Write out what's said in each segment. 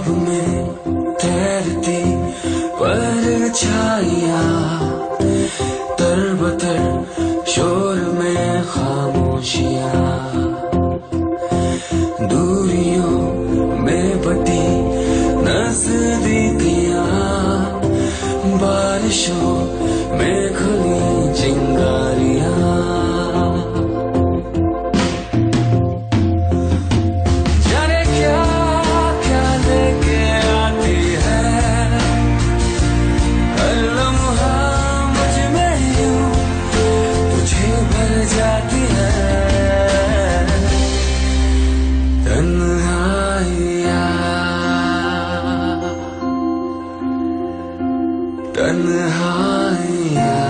ख्वाब में ठहरती परछाइयां, तरबतर शोर में खामोशियां, दूरियों में बटी नजदीकियां, बारिशों में खुली चिंगारियां, जाने क्या क्या लेके आती है हर लम्हा मुझ में यूं तुझे भर जाती है। तन्हाइयाँ तन्हाइयाँ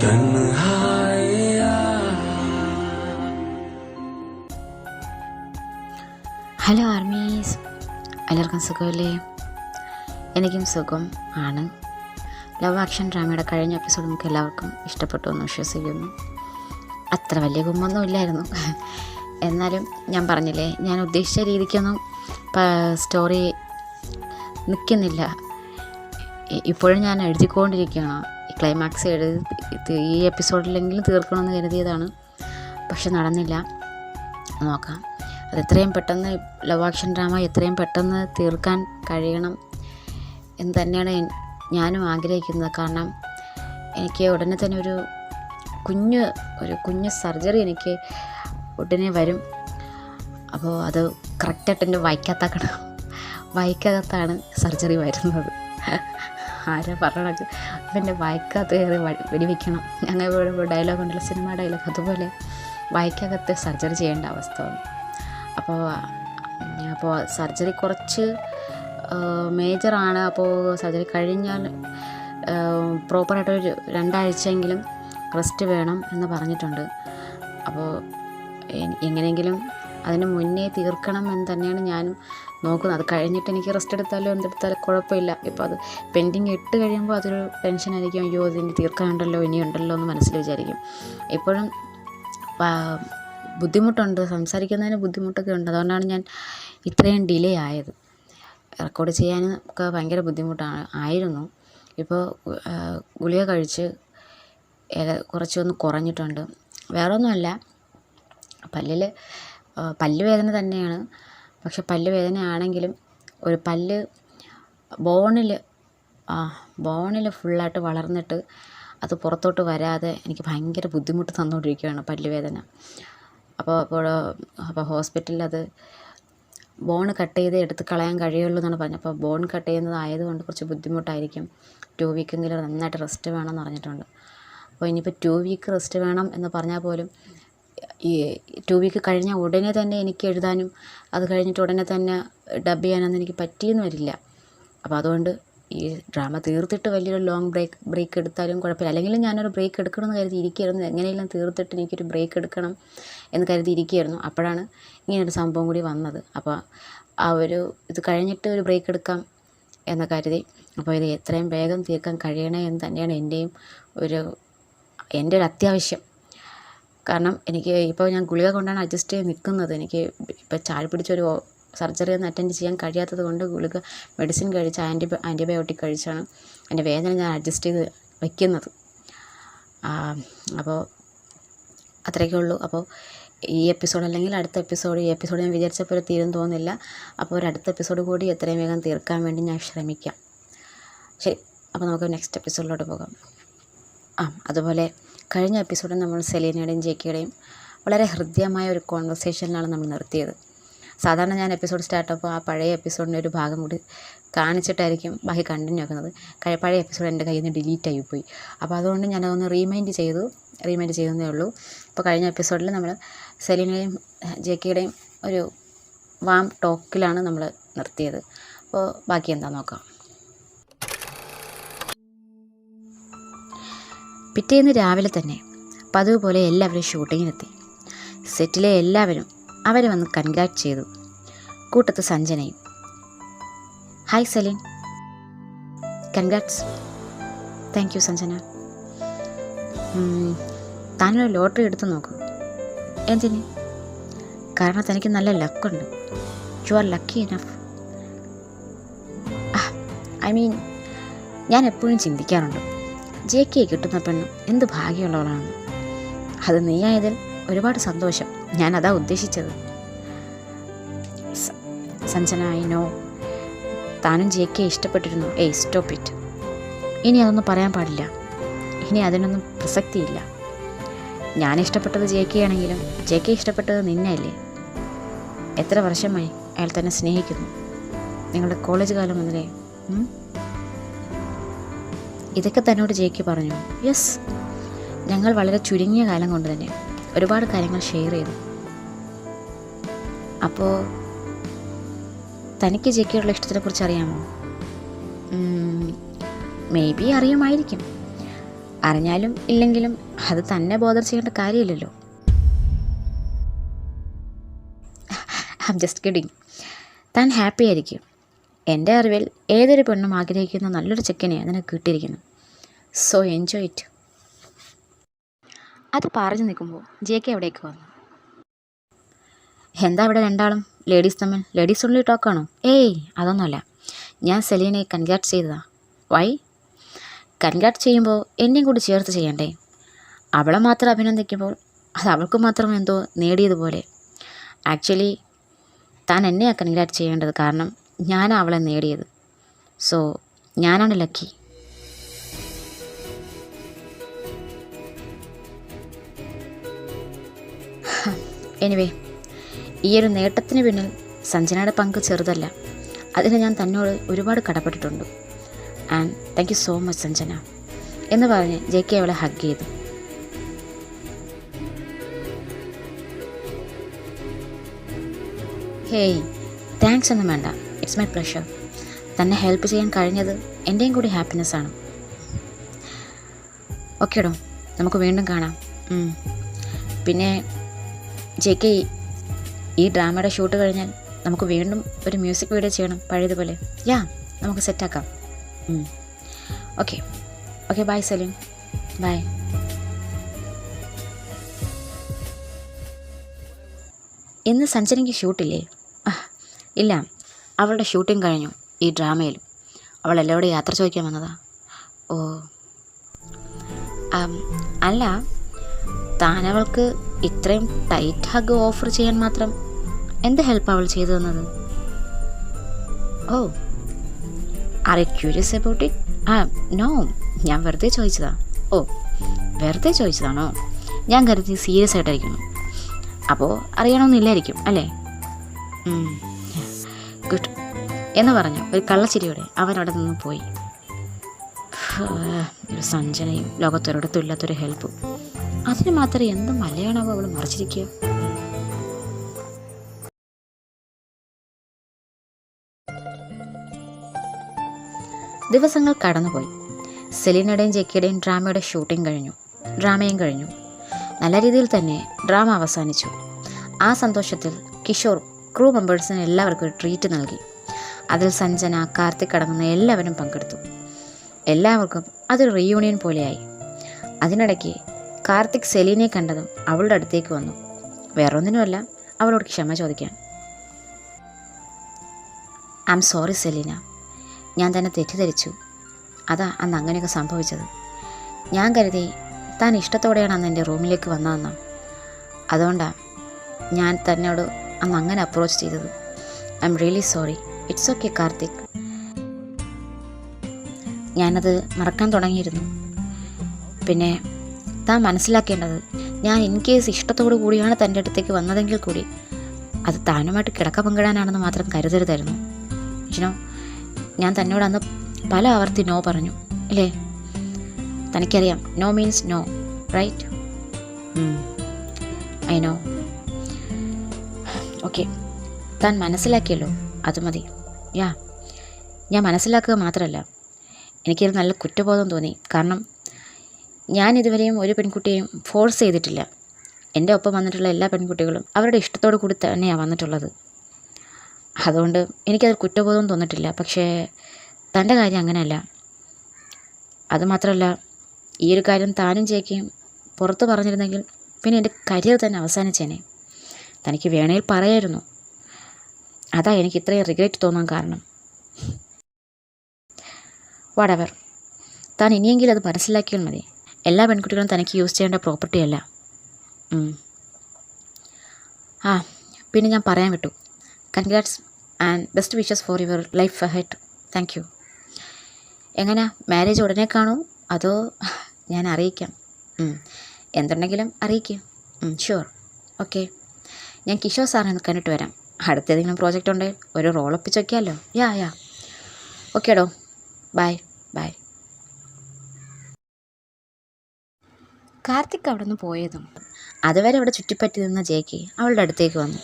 तन्हाइयाँ। ഹലോ ആർമീസ്, എല്ലാവർക്കും സുഖമല്ലേ? എനിക്കും സുഖം ആണ്. ലവ് ആക്ഷൻ ഡ്രാമയുടെ കഴിഞ്ഞ എപ്പിസോഡ് നമുക്ക് എല്ലാവർക്കും ഇഷ്ടപ്പെട്ടു എന്ന് വിശ്വസിക്കുന്നു. അത്ര വലിയ ഗുമ്മൊന്നും ഇല്ലായിരുന്നു, എന്നാലും ഞാൻ പറഞ്ഞില്ലേ, ഞാൻ ഉദ്ദേശിച്ച രീതിക്കൊന്നും സ്റ്റോറി നിൽക്കുന്നില്ല. ഇപ്പോഴും ഞാൻ എഴുതിക്കൊണ്ടിരിക്കുകയാണ്. ഈ ക്ലൈമാക്സ് ഈ എപ്പിസോഡിലെങ്കിലും തീർക്കണമെന്ന് കരുതിയതാണ്, പക്ഷെ നടന്നില്ല. നോക്കാം, അത് എത്രയും പെട്ടെന്ന് ലവ് ആക്ഷൻ ഡ്രാമ എത്രയും പെട്ടെന്ന് തീർക്കാൻ കഴിയണം എന്ന് തന്നെയാണ് ഞാനും ആഗ്രഹിക്കുന്നത്. കാരണം എനിക്ക് ഉടനെ തന്നെ ഒരു കുഞ്ഞ് സർജറി എനിക്ക് ഉടനെ വരും. അപ്പോൾ അത് കറക്റ്റായിട്ട് എൻ്റെ വായിക്കകത്താണ് സർജറി വരുന്നത്. ആരാ പറയണത്, എൻ്റെ വായിക്കകത്ത് കയറി വെടിവെക്കണം. ഞങ്ങൾ ഡയലോഗ് ഉണ്ടല്ലോ, സിനിമ ഡയലോഗ്, അതുപോലെ വായിക്കകത്ത് സർജറി ചെയ്യേണ്ട അവസ്ഥ വന്നു. അപ്പോൾ സർജറി കുറച്ച് മേജറാണ്. അപ്പോൾ സർജറി കഴിഞ്ഞാൽ പ്രോപ്പറായിട്ടൊരു 2 ആഴ്ചയെങ്കിലും റെസ്റ്റ് വേണം എന്ന് പറഞ്ഞിട്ടുണ്ട്. അപ്പോൾ എങ്ങനെയെങ്കിലും അതിന് മുന്നേ തീർക്കണം എന്ന് തന്നെയാണ് ഞാനും നോക്കുന്നത്. അത് കഴിഞ്ഞിട്ട് എനിക്ക് റെസ്റ്റ് എടുത്താലോ എന്തെടുത്താലും കുഴപ്പമില്ല. ഇപ്പോൾ അത് പെൻഡിങ് ഇട്ട് കഴിയുമ്പോൾ അതൊരു ടെൻഷനായിരിക്കും. അയ്യോ, ഇതിന് തീർക്കാനുണ്ടല്ലോ, ഇനിയുണ്ടല്ലോ എന്ന് മനസ്സിൽ വിചാരിക്കും. ഇപ്പോഴും ബുദ്ധിമുട്ടുണ്ട്, സംസാരിക്കുന്നതിന് ബുദ്ധിമുട്ടൊക്കെ ഉണ്ട്. അതുകൊണ്ടാണ് ഞാൻ ഇത്രയും ഡിലേ ആയത്. റെക്കോർഡ് ചെയ്യാനും ഒക്കെ ഭയങ്കര ആയിരുന്നു. ഇപ്പോൾ ഗുളിക കഴിച്ച് കുറച്ചൊന്ന് കുറഞ്ഞിട്ടുണ്ട്. വേറൊന്നുമല്ല, പല്ലുവേദന തന്നെയാണ്. പക്ഷെ പല്ലുവേദന ആണെങ്കിലും ഒരു പല്ല് ബോണിൽ ഫുള്ളായിട്ട് വളർന്നിട്ട് അത് പുറത്തോട്ട് വരാതെ എനിക്ക് ഭയങ്കര ബുദ്ധിമുട്ട് തന്നുകൊണ്ടിരിക്കുകയാണ് പല്ലുവേദന. അപ്പോൾ ഹോസ്പിറ്റലിൽ അത് ബോൺ കട്ട് ചെയ്ത് എടുത്ത് കളയാൻ കഴിയുള്ളൂ എന്നാണ് പറഞ്ഞത്. അപ്പോൾ ബോൺ കട്ട് ചെയ്യുന്നതായതുകൊണ്ട് കുറച്ച് ബുദ്ധിമുട്ടായിരിക്കും. 2 വീക്കെങ്കിലും നന്നായിട്ട് റെസ്റ്റ് വേണമെന്ന് പറഞ്ഞിട്ടുണ്ട്. അപ്പോൾ ഇനിയിപ്പോൾ 2 വീക്ക് റെസ്റ്റ് വേണം എന്ന് പറഞ്ഞാൽ പോലും ഈ 2 വീക്ക് കഴിഞ്ഞാൽ ഉടനെ തന്നെ എനിക്ക് എഴുതാനും അത് കഴിഞ്ഞിട്ട് ഉടനെ തന്നെ ഡബ് ചെയ്യാനൊന്നും എനിക്ക് പറ്റിയെന്ന് വരില്ല. അപ്പോൾ അതുകൊണ്ട് ഈ ഡ്രാമ തീർത്തിട്ട് വലിയൊരു ലോങ് ബ്രേക്ക് എടുത്താലും കുഴപ്പമില്ല. അല്ലെങ്കിൽ ഞാനൊരു ബ്രേക്ക് എടുക്കണമെന്ന് കരുതി ഇരിക്കുകയായിരുന്നു. എങ്ങനെയെങ്കിലും തീർത്തിട്ട് എനിക്കൊരു ബ്രേക്ക് എടുക്കണം എന്ന് കരുതി ഇരിക്കുകയായിരുന്നു. അപ്പോഴാണ് ഇങ്ങനൊരു സംഭവം കൂടി വന്നത്. അപ്പോൾ ഇത് കഴിഞ്ഞിട്ട് ഒരു ബ്രേക്ക് എടുക്കാം എന്ന് കരുതി. അപ്പോൾ ഇത് എത്രയും വേഗം തീർക്കാൻ കഴിയണേ എന്ന് തന്നെയാണ് എൻ്റെ ഒരു അത്യാവശ്യം. കാരണം എനിക്ക് ഇപ്പോൾ ഞാൻ ഗുളിക കൊണ്ടാണ് അഡ്ജസ്റ്റ് ചെയ്ത് നിൽക്കുന്നത്. എനിക്ക് ഇപ്പോൾ ചാടി പിടിച്ചൊരു സർജറി ഒന്നും അറ്റൻഡ് ചെയ്യാൻ കഴിയാത്തത് കൊണ്ട് ഗുളിക മെഡിസിൻ കഴിച്ച് ആൻറ്റിബയോട്ടിക് കഴിച്ചാണ് എൻ്റെ വേദന ഞാൻ അഡ്ജസ്റ്റ് ചെയ്ത് വയ്ക്കുന്നത്. അപ്പോൾ അത്രയൊക്കെ ഉള്ളൂ. അപ്പോൾ ഈ എപ്പിസോഡ് അല്ലെങ്കിൽ അടുത്ത എപ്പിസോഡ്, ഈ എപ്പിസോഡ് ഞാൻ വിചാരിച്ചപ്പോൾ തീരും തോന്നുന്നില്ല. അപ്പോൾ ഒരു അടുത്ത എപ്പിസോഡ് കൂടി എത്രയും വേഗം തീർക്കാൻ വേണ്ടി ഞാൻ ശ്രമിക്കാം. ശരി, അപ്പോൾ നമുക്ക് നെക്സ്റ്റ് എപ്പിസോഡിലോട്ട് പോകാം. അതുപോലെ കഴിഞ്ഞ എപ്പിസോഡിൽ നമ്മൾ സെലീനയുടെയും ജെക്കിയുടെയും വളരെ ഹൃദ്യമായ ഒരു കോൺവെർസേഷനിലാണ് നമ്മൾ നിർത്തിയത്. സാധാരണ ഞാൻ എപ്പിസോഡ് സ്റ്റാർട്ടപ്പോൾ ആ പഴയ എപ്പിസോഡിൻ്റെ ഒരു ഭാഗം കൂടി കാണിച്ചിട്ടായിരിക്കും ബാക്കി കണ്ടിന്യൂ ആക്കുന്നത്. പഴയ എപ്പിസോഡ് എൻ്റെ കയ്യിൽ നിന്ന് ഡിലീറ്റ് ആയിപ്പോയി. അപ്പോൾ അതുകൊണ്ട് ഞാനതൊന്ന് റീമൈൻഡ് ചെയ്തതേ ഉള്ളൂ. അപ്പോൾ കഴിഞ്ഞ എപ്പിസോഡിൽ നമ്മൾ സെലീനയുടെയും ജെക്കിയുടെയും ഒരു വാം ടോക്കിലാണ് നമ്മൾ നിർത്തിയത്. അപ്പോൾ ബാക്കി എന്താ നോക്കാം. പിറ്റേന്ന് രാവിലെ തന്നെ പതിവ് പോലെ എല്ലാവരും ഷൂട്ടിങ്ങിനെത്തി. സെറ്റിലെ എല്ലാവരും അവരെ വന്ന് കൺഗ്രാറ്റ് ചെയ്തു. കൂട്ടത്ത് സഞ്ജനയും. Hi Celine. Congrats. Thank you Sanjana. താനൊരു ലോട്ടറി എടുത്ത് നോക്കൂ. എന്തിന്? കാരണം തനിക്ക് നല്ല ലക്കുണ്ട്. You are lucky enough. I mean, ഞാൻ എപ്പോഴും ചിന്തിക്കാറുണ്ട്, JK കിട്ടുന്ന പെണ്ണ് എന്ത് ഭാഗ്യമുള്ളവളാണെന്ന്. അത് നീയായതിൽ ഒരുപാട് സന്തോഷം. ഞാനതാ ഉദ്ദേശിച്ചത്. സഞ്ജന, ഐ നോ താനും JK ഇഷ്ടപ്പെട്ടിരുന്നു. Stop it. ഇനി അതൊന്നും പറയാൻ പാടില്ല. ഇനി അതിനൊന്നും പ്രസക്തിയില്ല. ഞാൻ ഇഷ്ടപ്പെട്ടത് JK ആണെങ്കിലും JK ഇഷ്ടപ്പെട്ടത് നിന്നെയല്ലേ. എത്ര വർഷമായി അയാൾ തന്നെ സ്നേഹിക്കുന്നു, നിങ്ങളുടെ കോളേജ് കാലം മുതലേ. ഇതൊക്കെ തന്നോട് JK പറഞ്ഞു? യെസ്, ഞങ്ങൾ വളരെ ചുരുങ്ങിയ കാലം കൊണ്ട് തന്നെ ഒരുപാട് കാര്യങ്ങൾ ഷെയർ ചെയ്തു. അപ്പോൾ തനിക്ക് JKയുള്ള ഇഷ്ടത്തിനെക്കുറിച്ച് അറിയാമോ? May be അറിയുമായിരിക്കും. അറിഞ്ഞാലും ഇല്ലെങ്കിലും അത് തന്നെ ബോധർ ചെയ്യേണ്ട കാര്യമില്ലല്ലോ. I am just kidding. താൻ ഹാപ്പി ആയിരിക്കും. എൻ്റെ അറിവിൽ ഏതൊരു പെണ്ണും ആഗ്രഹിക്കുന്ന നല്ലൊരു ചെക്കനെ നിനക്ക് കിട്ടിയിരിക്കുന്നു. So enjoy it. അത് പറഞ്ഞു നിൽക്കുമ്പോൾ JK അവിടേക്ക് വന്നു. എന്താ ഇവിടെ രണ്ടാളും ലേഡീസ് തമ്മിൽ ലേഡീസ് ഉള്ളിൽ ടോക്കാണോ? അതൊന്നുമല്ല. ഞാൻ സെലീനയെ കൺഗ്രാറ്റ് ചെയ്തതാ. വൈ? കൺഗ്രാറ്റ് ചെയ്യുമ്പോൾ എന്നെയും കൂടി ചേർത്ത് ചെയ്യണ്ടേ? അവളെ മാത്രം അഭിനന്ദിക്കുമ്പോൾ അത് അവൾക്ക് മാത്രം എന്തോ നേടിയതുപോലെ. ആക്ച്വലി താൻ എന്നെയാണ് കൺഗ്രാറ്റ് ചെയ്യേണ്ടത്, കാരണം ഞാനാണ് അവളെ നേടിയത്. സോ ഞാനാണ് ലക്കി. എനിവേ, ഈയൊരു നേട്ടത്തിന് പിന്നിൽ സഞ്ജനയുടെ പങ്ക് ചെറുതല്ല. അതിന് ഞാൻ തന്നോട് ഒരുപാട് കടപ്പെട്ടിട്ടുണ്ട്. And thank you so much Sanjana എന്ന് പറഞ്ഞ് JK അവളെ ഹഗ് ചെയ്തു. ഹേയ്, താങ്ക്സ് ഒന്നും വേണ്ട. It's my pleasure. തന്നെ ഹെൽപ്പ് ചെയ്യാൻ കഴിഞ്ഞത് എൻ്റെയും കൂടി ഹാപ്പിനെസ്സാണ്. ഓക്കേടോ, നമുക്ക് വീണ്ടും കാണാം. പിന്നെ JK, ഈ ഡ്രാമയുടെ ഷൂട്ട് കഴിഞ്ഞാൽ നമുക്ക് വീണ്ടും ഒരു മ്യൂസിക് വീഡിയോ ചെയ്യണം പഴയതുപോലെ. നമുക്ക് സെറ്റാക്കാം. Okay bye Saleem. ബൈ. ഇന്ന് സഞ്ജനയ്ക്ക് ഷൂട്ടില്ലേ? ഇല്ല, അവളുടെ ഷൂട്ടിംഗ് കഴിഞ്ഞു ഈ ഡ്രാമയിൽ. അവൾ എല്ലാവരോടും യാത്ര ചോദിക്കാൻ വന്നതാ. അല്ല, താനവൾക്ക് ഇത്രയും ടൈറ്റ് ഹഗ് ഓഫർ ചെയ്യാൻ മാത്രം എന്ത് ഹെൽപ്പ് അവൾ ചെയ്തു തന്നത്? Are you curious about it? No, ഞാൻ വെറുതെ ചോദിച്ചതാ. വെറുതെ ചോദിച്ചതാണോ? ഞാൻ കരുതി സീരിയസ് ആയിട്ടായിരിക്കുന്നു. അപ്പോൾ അറിയണമെന്നില്ലായിരിക്കും അല്ലേ? ഗുഡ് എന്ന് പറഞ്ഞു ഒരു കള്ളച്ചിരിയോടെ അവൻ അവിടെ നിന്ന് പോയി. ഒരു സഞ്ജനയും ലോകത്തൊരിടത്തും ഇല്ലാത്തൊരു ഹെൽപ്പും. അതിന് മാത്രം എന്ത് മലയാണാവോ അവൾ മറിച്ചിരിക്കുക. ദിവസങ്ങൾ കടന്നുപോയി. സെലീനയുടെയും JKയുടെയും ഡ്രാമയുടെ ഡ്രാമയും കഴിഞ്ഞു. നല്ല രീതിയിൽ തന്നെ ഡ്രാമ അവസാനിച്ചു. ആ സന്തോഷത്തിൽ കിഷോർ ക്രൂ മെമ്പേഴ്സിന് എല്ലാവർക്കും ഒരു ട്രീറ്റ് നൽകി. അതിൽ സഞ്ജന, കാർത്തിക് അടങ്ങുന്ന എല്ലാവരും പങ്കെടുത്തു. എല്ലാവർക്കും അതൊരു റീയൂണിയൻ പോലെയായി. അതിനിടയ്ക്ക് കാർത്തിക് സെലീനയെ കണ്ടതും അവളുടെ അടുത്തേക്ക് വന്നു. വേറൊന്നിനുമല്ല, അവളോട് ക്ഷമ ചോദിക്കാൻ. ഐ ആം സോറി സെലീന, ഞാൻ തന്നെ തെറ്റിദ്ധരിച്ചു. അതാ അന്ന് അങ്ങനെയൊക്കെ സംഭവിച്ചത്. ഞാൻ കരുതി താൻ ഇഷ്ടത്തോടെയാണ് അന്ന് എൻ്റെ റൂമിലേക്ക് വന്നതെന്നാ. അതുകൊണ്ടാണ് ഞാൻ തന്നോട് അന്ന് അങ്ങനെ അപ്രോച്ച് ചെയ്തത്. I am really sorry. It's okay Karthik. ഞാനത് മറക്കാൻ തുടങ്ങിയിരുന്നു. പിന്നെ താൻ മനസ്സിലാക്കേണ്ടത്, ഞാൻ ഇൻ കേസ് ഇഷ്ടത്തോടു കൂടിയാണ് തൻ്റെ അടുത്തേക്ക് വന്നതെങ്കിൽ കൂടി അത് താനുമായിട്ട് കിടക്ക പങ്കിടാനാണെന്ന് മാത്രം കരുതരുതായിരുന്നു. ഞാൻ തന്നോട് അന്ന് പല ആവർത്തി നോ പറഞ്ഞു അല്ലേ? തനിക്കറിയാം, no means no, right? I know. Okay, താൻ മനസ്സിലാക്കിയല്ലോ, അത് മതി. ഞാൻ മനസ്സിലാക്കുക മാത്രമല്ല, എനിക്കൊരു നല്ല കുറ്റബോധം തോന്നി. കാരണം ഞാൻ ഇതുവരെയും ഒരു പെൺകുട്ടിയെയും ഫോഴ്സ് ചെയ്തിട്ടില്ല. എൻ്റെ ഒപ്പം വന്നിട്ടുള്ള എല്ലാ പെൺകുട്ടികളും അവരുടെ ഇഷ്ടത്തോടു കൂടി തന്നെയാണ് വന്നിട്ടുള്ളത്. അതുകൊണ്ട് എനിക്കത് കുറ്റബോധം തോന്നിട്ടില്ല. പക്ഷേ തൻ്റെ കാര്യം അങ്ങനെയല്ല. അതുമാത്രമല്ല, ഈ ഒരു കാര്യം താനും JKയും പുറത്ത് പറഞ്ഞിരുന്നെങ്കിൽ പിന്നെ എൻ്റെ കരിയർ തന്നെ അവസാനിച്ചേനെ. തനിക്ക് വേണേൽ പറയായിരുന്നു. അതാ എനിക്ക് ഇത്രയും റിഗ്രറ്റ് തോന്നാൻ കാരണം. വാടവർ, താൻ ഇനിയെങ്കിലും അത് മനസ്സിലാക്കിയാൽ മതി. എല്ലാ പെൺകുട്ടികളും തനിക്ക് യൂസ് ചെയ്യേണ്ട പ്രോപ്പർട്ടി അല്ല. പിന്നെ ഞാൻ പറയാൻ വിട്ടു. Congrats and best wishes for your life ahead. Thank you. എങ്ങനെ, മാരേജ് ഉടനെ കാണൂ അതോ ഞാൻ അറിയിക്കാം? എന്തുണ്ടെങ്കിലും അറിയിക്കും. ഷുവർ. ഓക്കെ, ഞാൻ കിഷോർ സാറിനെ കണ്ടിട്ട് വരാം. അടുത്തേതെങ്കിലും പ്രോജക്റ്റ് ഉണ്ടെങ്കിൽ ഒരു റോളൊപ്പിച്ച് വയ്ക്കാമല്ലോ. യാ ഓക്കേടോ, ബൈ. കാർത്തിക് അവിടെ നിന്ന് പോയതും അതുവരെ അവിടെ ചുറ്റിപ്പറ്റി നിന്ന ജേക്ക് അവളുടെ അടുത്തേക്ക് വന്നു.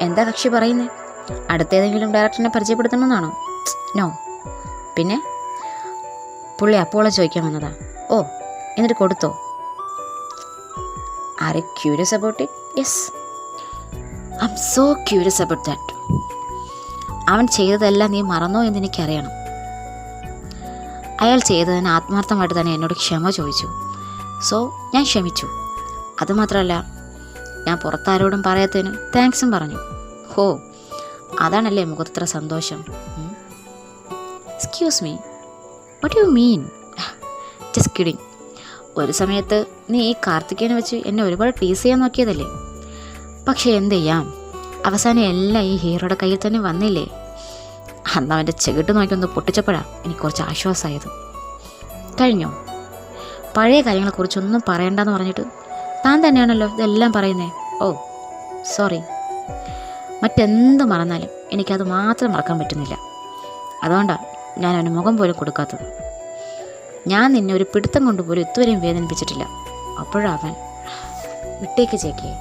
എന്താ കക്ഷി പറയുന്നേ? അടുത്തേതെങ്കിലും ഡയറക്ടറിനെ പരിചയപ്പെടുത്തണമെന്നാണോ? നോ. പിന്നെ പുള്ളി അപ്പോളജി ചോദിക്കാൻ വന്നതാ. ഓ, എന്നിട്ട് കൊടുത്തോ? R you curious about it? Yes, I M so curious about that. അവൻ ചെയ്തതെല്ലാം നീ മറന്നോ എന്ന് എനിക്കറിയണം. അയാൾ ചെയ്തതിന് ആത്മാർത്ഥമായിട്ട് തന്നെ എന്നോട് ക്ഷമ ചോദിച്ചു. സോ ഞാൻ ക്ഷമിച്ചു. അതുമാത്രമല്ല, ഞാൻ പുറത്താരോടും പറയാത്തതിന് താങ്ക്സും പറഞ്ഞു. ഹോ, അതാണല്ലേ മുഖത്ര സന്തോഷം. Excuse me, what you mean? Just kidding. ഒരു സമയത്ത് നീ ഈ കാർത്തികേനെ വെച്ച് എന്നെ ഒരുപാട് ടീസ് ചെയ്യാൻ നോക്കിയതല്ലേ? പക്ഷേ എന്ത് ചെയ്യാം, അവസാനം എല്ലാം ഈ ഹീറോയുടെ കയ്യിൽ തന്നെ വന്നില്ലേ? അന്ന് അവൻ്റെ ചെകിട്ട് നോക്കിയൊന്ന് പൊട്ടിച്ചപ്പോഴാണ് എനിക്ക് കുറച്ച് ആശ്വാസമായത്. കഴിഞ്ഞോ? പഴയ കാര്യങ്ങളെക്കുറിച്ചൊന്നും പറയണ്ടെന്ന് പറഞ്ഞിട്ട് താൻ തന്നെയാണല്ലോ ഇതെല്ലാം പറയുന്നേ. ഓ സോറി. മറ്റെന്ത് മറന്നാലും എനിക്കത് മാത്രം മറക്കാൻ പറ്റുന്നില്ല. അതുകൊണ്ടാണ് ഞാൻ അവന് മുഖം പോലും കൊടുക്കാത്തത്. ഞാൻ നിന്നെ ഒരു പിടുത്തം കൊണ്ടുപോലും ഇതുവരെയും വേദനിപ്പിച്ചിട്ടില്ല. അപ്പോഴവൻ വിട്ടേക്ക് ചേക്കേ.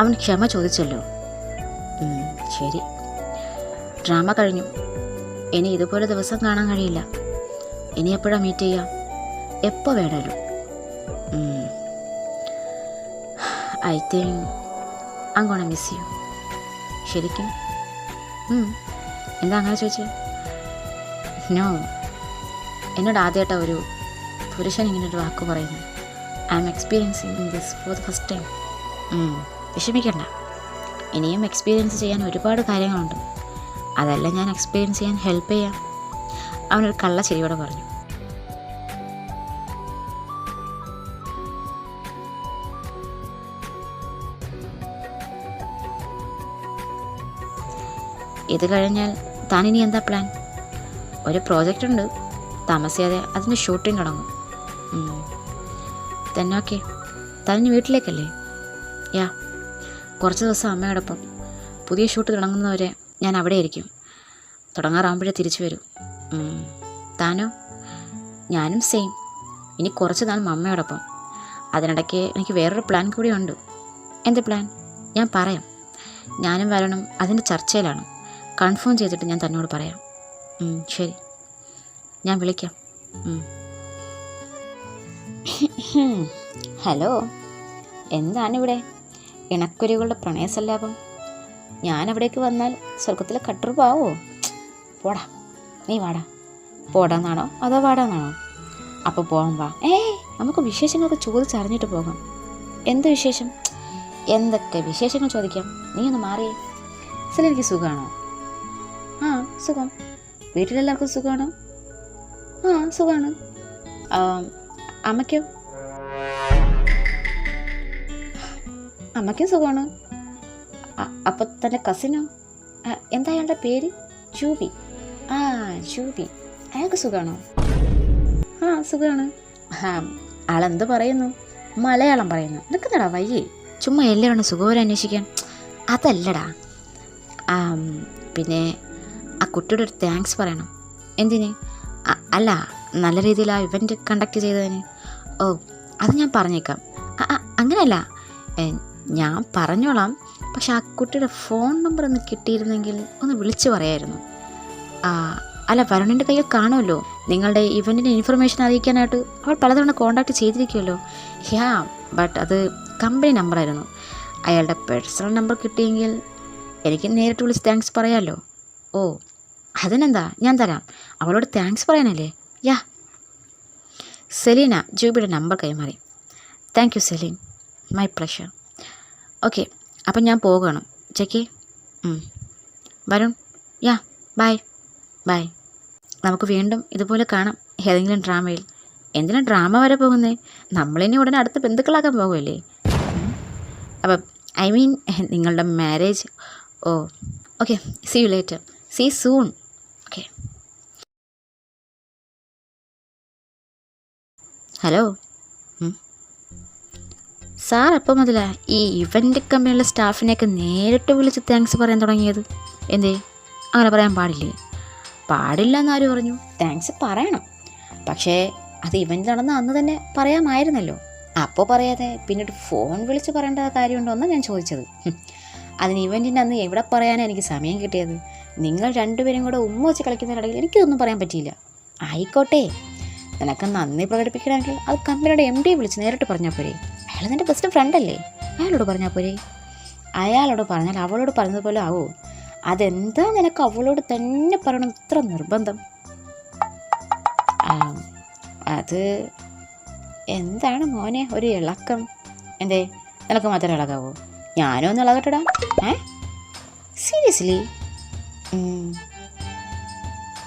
അവൻ ക്ഷമ ചോദിച്ചല്ലോ. ശരി, ഡ്രാമ കഴിഞ്ഞു. ഇനി ഇതുപോലെ ദിവസം കാണാൻ കഴിയില്ല. ഇനി എപ്പോഴാണ് മീറ്റ് ചെയ്യാം? എപ്പോൾ വേണമല്ലോ. I think I gonna miss you. ശരിക്കും? എന്താ അങ്ങനെ ചോദിച്ചേ? നോ, എന്നോട് ആദ്യമായിട്ടാണ് ഒരു പുരുഷൻ ഇങ്ങനൊരു വാക്ക് പറയുന്നത്. I am experiencing this for the first time. വിഷമിക്കണ്ട, ഇനിയും എക്സ്പീരിയൻസ് ചെയ്യാൻ ഒരുപാട് കാര്യങ്ങളുണ്ട്. അതെല്ലാം ഞാൻ എക്സ്പീരിയൻസ് ചെയ്യാൻ ഹെൽപ്പ് ചെയ്യാം. അവനൊരു കള്ള ചിരിയോടെ പറഞ്ഞു. ഇത് കഴിഞ്ഞാൽ താനിനി എന്താ പ്ലാൻ? ഒരു പ്രോജക്റ്റ് ഉണ്ട്, താമസിയാതെ അതിൻ്റെ ഷൂട്ടിങ് തുടങ്ങും. തന്നെ ഓക്കെ. താനിനി വീട്ടിലേക്കല്ലേ? യാ, കുറച്ച് ദിവസം അമ്മയോടൊപ്പം. പുതിയ ഷൂട്ട് തുടങ്ങുന്നവരെ ഞാൻ അവിടെ ആയിരിക്കും. തുടങ്ങാറാകുമ്പോഴേ തിരിച്ചു വരും. താനോ? ഞാനും സെയിം. ഇനി കുറച്ച് നാൾ അമ്മയോടൊപ്പം. അതിനിടയ്ക്ക് എനിക്ക് വേറൊരു പ്ലാൻ കൂടി ഉണ്ട്. എന്ത് പ്ലാൻ? ഞാൻ പറയാം. ഞാനും വരണം, അതിൻ്റെ ചർച്ചയിലാണ്. കൺഫേം ചെയ്തിട്ട് ഞാൻ തന്നോട് പറയാം. ശരി, ഞാൻ വിളിക്കാം. ഹലോ, എന്താണിവിടെ? ഇണക്കുരുകളുടെ പ്രണയസല്ലാപം. ഞാനവിടേക്ക് വന്നാൽ സ്വർഗത്തിലെ കട്ടർ പാവോ? പോടാ, നീ വാടാ. പോടാന്നാണോ അതോ വാടാന്നാണോ? അപ്പോൾ പോകാം, വാ. നമുക്ക് വിശേഷങ്ങളൊക്കെ ചോദിച്ചറിഞ്ഞിട്ട് പോകാം. എന്ത് വിശേഷം? എന്തൊക്കെ വിശേഷങ്ങൾ ചോദിക്കാം. നീ ഒന്ന് മാറിയേ. എനിക്ക് സുഖമാണോ? സുഖം. വീട്ടിലെല്ലാവർക്കും സുഖമാണോ? സുഖമാണ്. അമ്മയ്ക്കോ? അമ്മയ്ക്കും സുഖമാണ്. അപ്പോൾ തൻ്റെ കസിനോ? എന്താ അയാളുടെ പേര്? ജൂബി. ജൂബി. അയാൾക്ക് സുഖമാണോ? സുഖമാണ്. ആളെന്ത് പറയുന്നു? മലയാളം പറയുന്നു. നിനക്കെന്താടാ വയ്യേ? ചുമ്മാ എല്ലാവരും സുഖവരെ അന്വേഷിക്കാൻ. അതല്ലടാ. പിന്നെ ആ കുട്ടിയുടെ ഒരു താങ്ക്സ് പറയണം. എന്തിന്? അല്ല, നല്ല രീതിയിൽ ആ ഇവൻറ്റ് കണ്ടക്ട് ചെയ്തതിന്. ഓ, അത് ഞാൻ പറഞ്ഞേക്കാം. അങ്ങനെയല്ല, ഞാൻ പറഞ്ഞോളാം. പക്ഷെ ആ കുട്ടിയുടെ ഫോൺ നമ്പർ ഒന്ന് കിട്ടിയിരുന്നെങ്കിൽ ഒന്ന് വിളിച്ച് പറയായിരുന്നു. അല്ല, വരുണിൻ്റെ കയ്യിൽ കാണുമല്ലോ. നിങ്ങളുടെ ഇവൻറ്റിൻ്റെ ഇൻഫർമേഷൻ അറിയിക്കാനായിട്ട് അവൾ പലതവണ കോൺടാക്ട് ചെയ്തിരിക്കുമല്ലോ. ബട്ട് അത് കമ്പനി നമ്പറായിരുന്നു. അയാളുടെ പേഴ്സണൽ നമ്പർ കിട്ടിയെങ്കിൽ എനിക്ക് നേരിട്ട് വിളിച്ച് താങ്ക്സ് പറയാമല്ലോ. ഓ, അതിനെന്താ, ഞാൻ തരാം. അവളോട് താങ്ക്സ് പറയാനല്ലേ? സെലീന ജൂബിയുടെ നമ്പർ കൈമാറി. Thank you Selene, my pleasure. Okay, അപ്പം ഞാൻ പോകുകയാണ്. ചെക്കി. വരുൺ, യാ, ബൈ ബൈ. നമുക്ക് വീണ്ടും ഇതുപോലെ കാണാം ഏതെങ്കിലും ഡ്രാമയിൽ. എന്തിനാ ഡ്രാമ വരെ പോകുന്നേ? നമ്മളിനി ഉടനെ അടുത്ത ബന്ധുക്കളാക്കാൻ പോകുമല്ലേ? അപ്പം ഐ മീൻ നിങ്ങളുടെ marriage. Oh okay, see you later, see soon. Okay. Hello sir, എപ്പോൾ മുതലാ ഈ ഇവൻ്റ് കമ്പനിയുള്ള സ്റ്റാഫിനെയൊക്കെ നേരിട്ട് വിളിച്ച് താങ്ക്സ് പറയാൻ തുടങ്ങിയത്? എന്തേ, അങ്ങനെ പറയാൻ പാടില്ലേ? പാടില്ല എന്നാരും പറഞ്ഞു? താങ്ക്സ് പറയണം, പക്ഷേ അത് ഇവൻ്റ് നടന്ന അന്ന് തന്നെ പറയാമായിരുന്നല്ലോ. അപ്പോൾ പറയാതെ പിന്നീട് ഫോൺ വിളിച്ച് പറയേണ്ട കാര്യമുണ്ടോ എന്നാണ് ഞാൻ ചോദിച്ചത്. അതിന് ഇവൻറ്റിൻ്റെ അന്ന് എവിടെ പറയാനാണ് എനിക്ക് സമയം കിട്ടിയത്? നിങ്ങൾ രണ്ടുപേരും കൂടെ ഉമ്മ വെച്ച് കളിക്കുന്നതിനിടയിൽ എനിക്കൊന്നും പറയാൻ പറ്റിയില്ല. ആയിക്കോട്ടെ, നിനക്ക് നന്ദി പ്രകടിപ്പിക്കണമെങ്കിൽ അത് കമ്പനിയുടെ MD വിളിച്ച് നേരിട്ട് പറഞ്ഞാൽ പോരെ? അയാൾ നിൻ്റെ ബെസ്റ്റ് ഫ്രണ്ടല്ലേ, അയാളോട് പറഞ്ഞാൽ പോരെ? അയാളോട് പറഞ്ഞാൽ അവളോട് പറഞ്ഞതുപോലെ ആവോ? അതെന്താ നിനക്ക് അവളോട് തന്നെ പറയണം ഇത്ര നിർബന്ധം? അത് എന്താണ് മോനെ ഒരു ഇളക്കം? എന്തേ, നിനക്ക് മാത്രം ഇളകാവോ? ഞാനും ഒന്ന് ഇളകട്ടെടാ. സീരിയസ്ലി?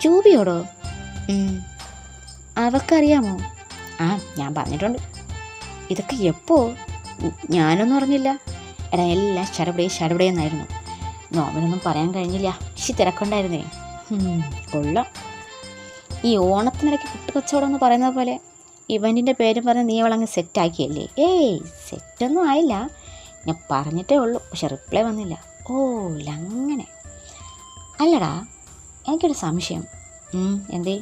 ചൂബിയോടോ? അവക്കറിയാമോ? ഞാൻ പറഞ്ഞിട്ടുണ്ട്. ഇതൊക്കെ എപ്പോ? ഞാനൊന്നും അറിഞ്ഞില്ല. എടാ, എല്ലാം ശരപടേന്നായിരുന്നു. നോമിനൊന്നും പറയാൻ കഴിഞ്ഞില്ല, തിരക്കുണ്ടായിരുന്നേ. കൊള്ളാം. ഈ ഓണത്തിനിടയ്ക്ക് കുട്ടുകച്ചവടം എന്ന് പറയുന്നത് പോലെ ഇവൻറ്റിൻ്റെ പേരും പറഞ്ഞ് നീ അവളങ്ങ് സെറ്റാക്കിയല്ലേ? സെറ്റൊന്നും ആയില്ല, ഞാൻ പറഞ്ഞിട്ടേ ഉള്ളൂ. പക്ഷെ റിപ്ലൈ വന്നില്ല. അങ്ങനെ. അല്ലടാ, എനിക്കൊരു സംശയം. എന്തേ?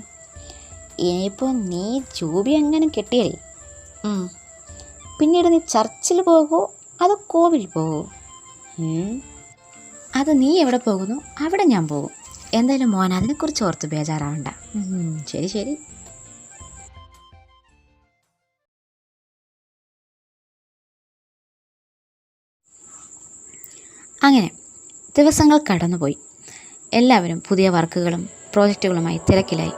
ഇനിയിപ്പോൾ നീ ജൂബി എങ്ങനെ കെട്ടിയല്ലേ, പിന്നീട് നീ ചർച്ചിൽ പോകുമോ അതോ കോവിൽ പോകുമോ? അത് നീ എവിടെ പോകുന്നു അവിടെ ഞാൻ പോകും. എന്തായാലും മോൻ അതിനെക്കുറിച്ച് ഓർത്ത് ബേജാറാവണ്ട. ശരി. അങ്ങനെ ദിവസങ്ങൾ കടന്നുപോയി. എല്ലാവരും പുതിയ വർക്കുകളും പ്രോജക്റ്റുകളുമായി തിരക്കിലായി.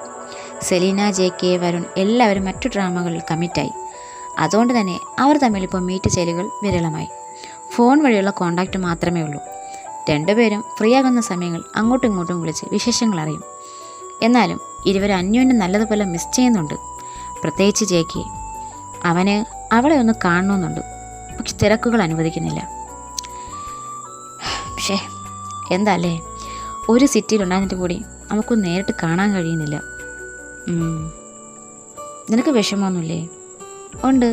സെലീന, JK, വരുൺ എല്ലാവരും മറ്റു ഡ്രാമകളിൽ കമ്മിറ്റായി. അതുകൊണ്ട് തന്നെ അവർ തമ്മിൽ ഇപ്പോൾ മീറ്റ് ചെയ്യലുകൾ വിരളമായി. ഫോൺ വഴിയുള്ള കോണ്ടാക്റ്റ് മാത്രമേ ഉള്ളൂ. രണ്ടുപേരും ഫ്രീ ആകുന്ന സമയങ്ങൾ അങ്ങോട്ടും ഇങ്ങോട്ടും വിളിച്ച് വിശേഷങ്ങൾ അറിയും. എന്നാലും ഇരുവരും അന്യോന്യം നല്ലതുപോലെ മിസ് ചെയ്യുന്നുണ്ട്. പ്രത്യേകിച്ച് JK. അവന് അവളെ ഒന്ന് കാണണമെന്നുണ്ട്, പക്ഷെ തിരക്കുകൾ അനുവദിക്കുന്നില്ല. പക്ഷേ എന്താല്ലേ, ഒരു സിറ്റിയിലുണ്ടായിരുന്നിട്ട് കൂടി നമുക്കൊന്ന് നേരിട്ട് കാണാൻ കഴിയുന്നില്ല. നിനക്ക് വിഷമമൊന്നുമില്ലേ? ഉണ്ട്.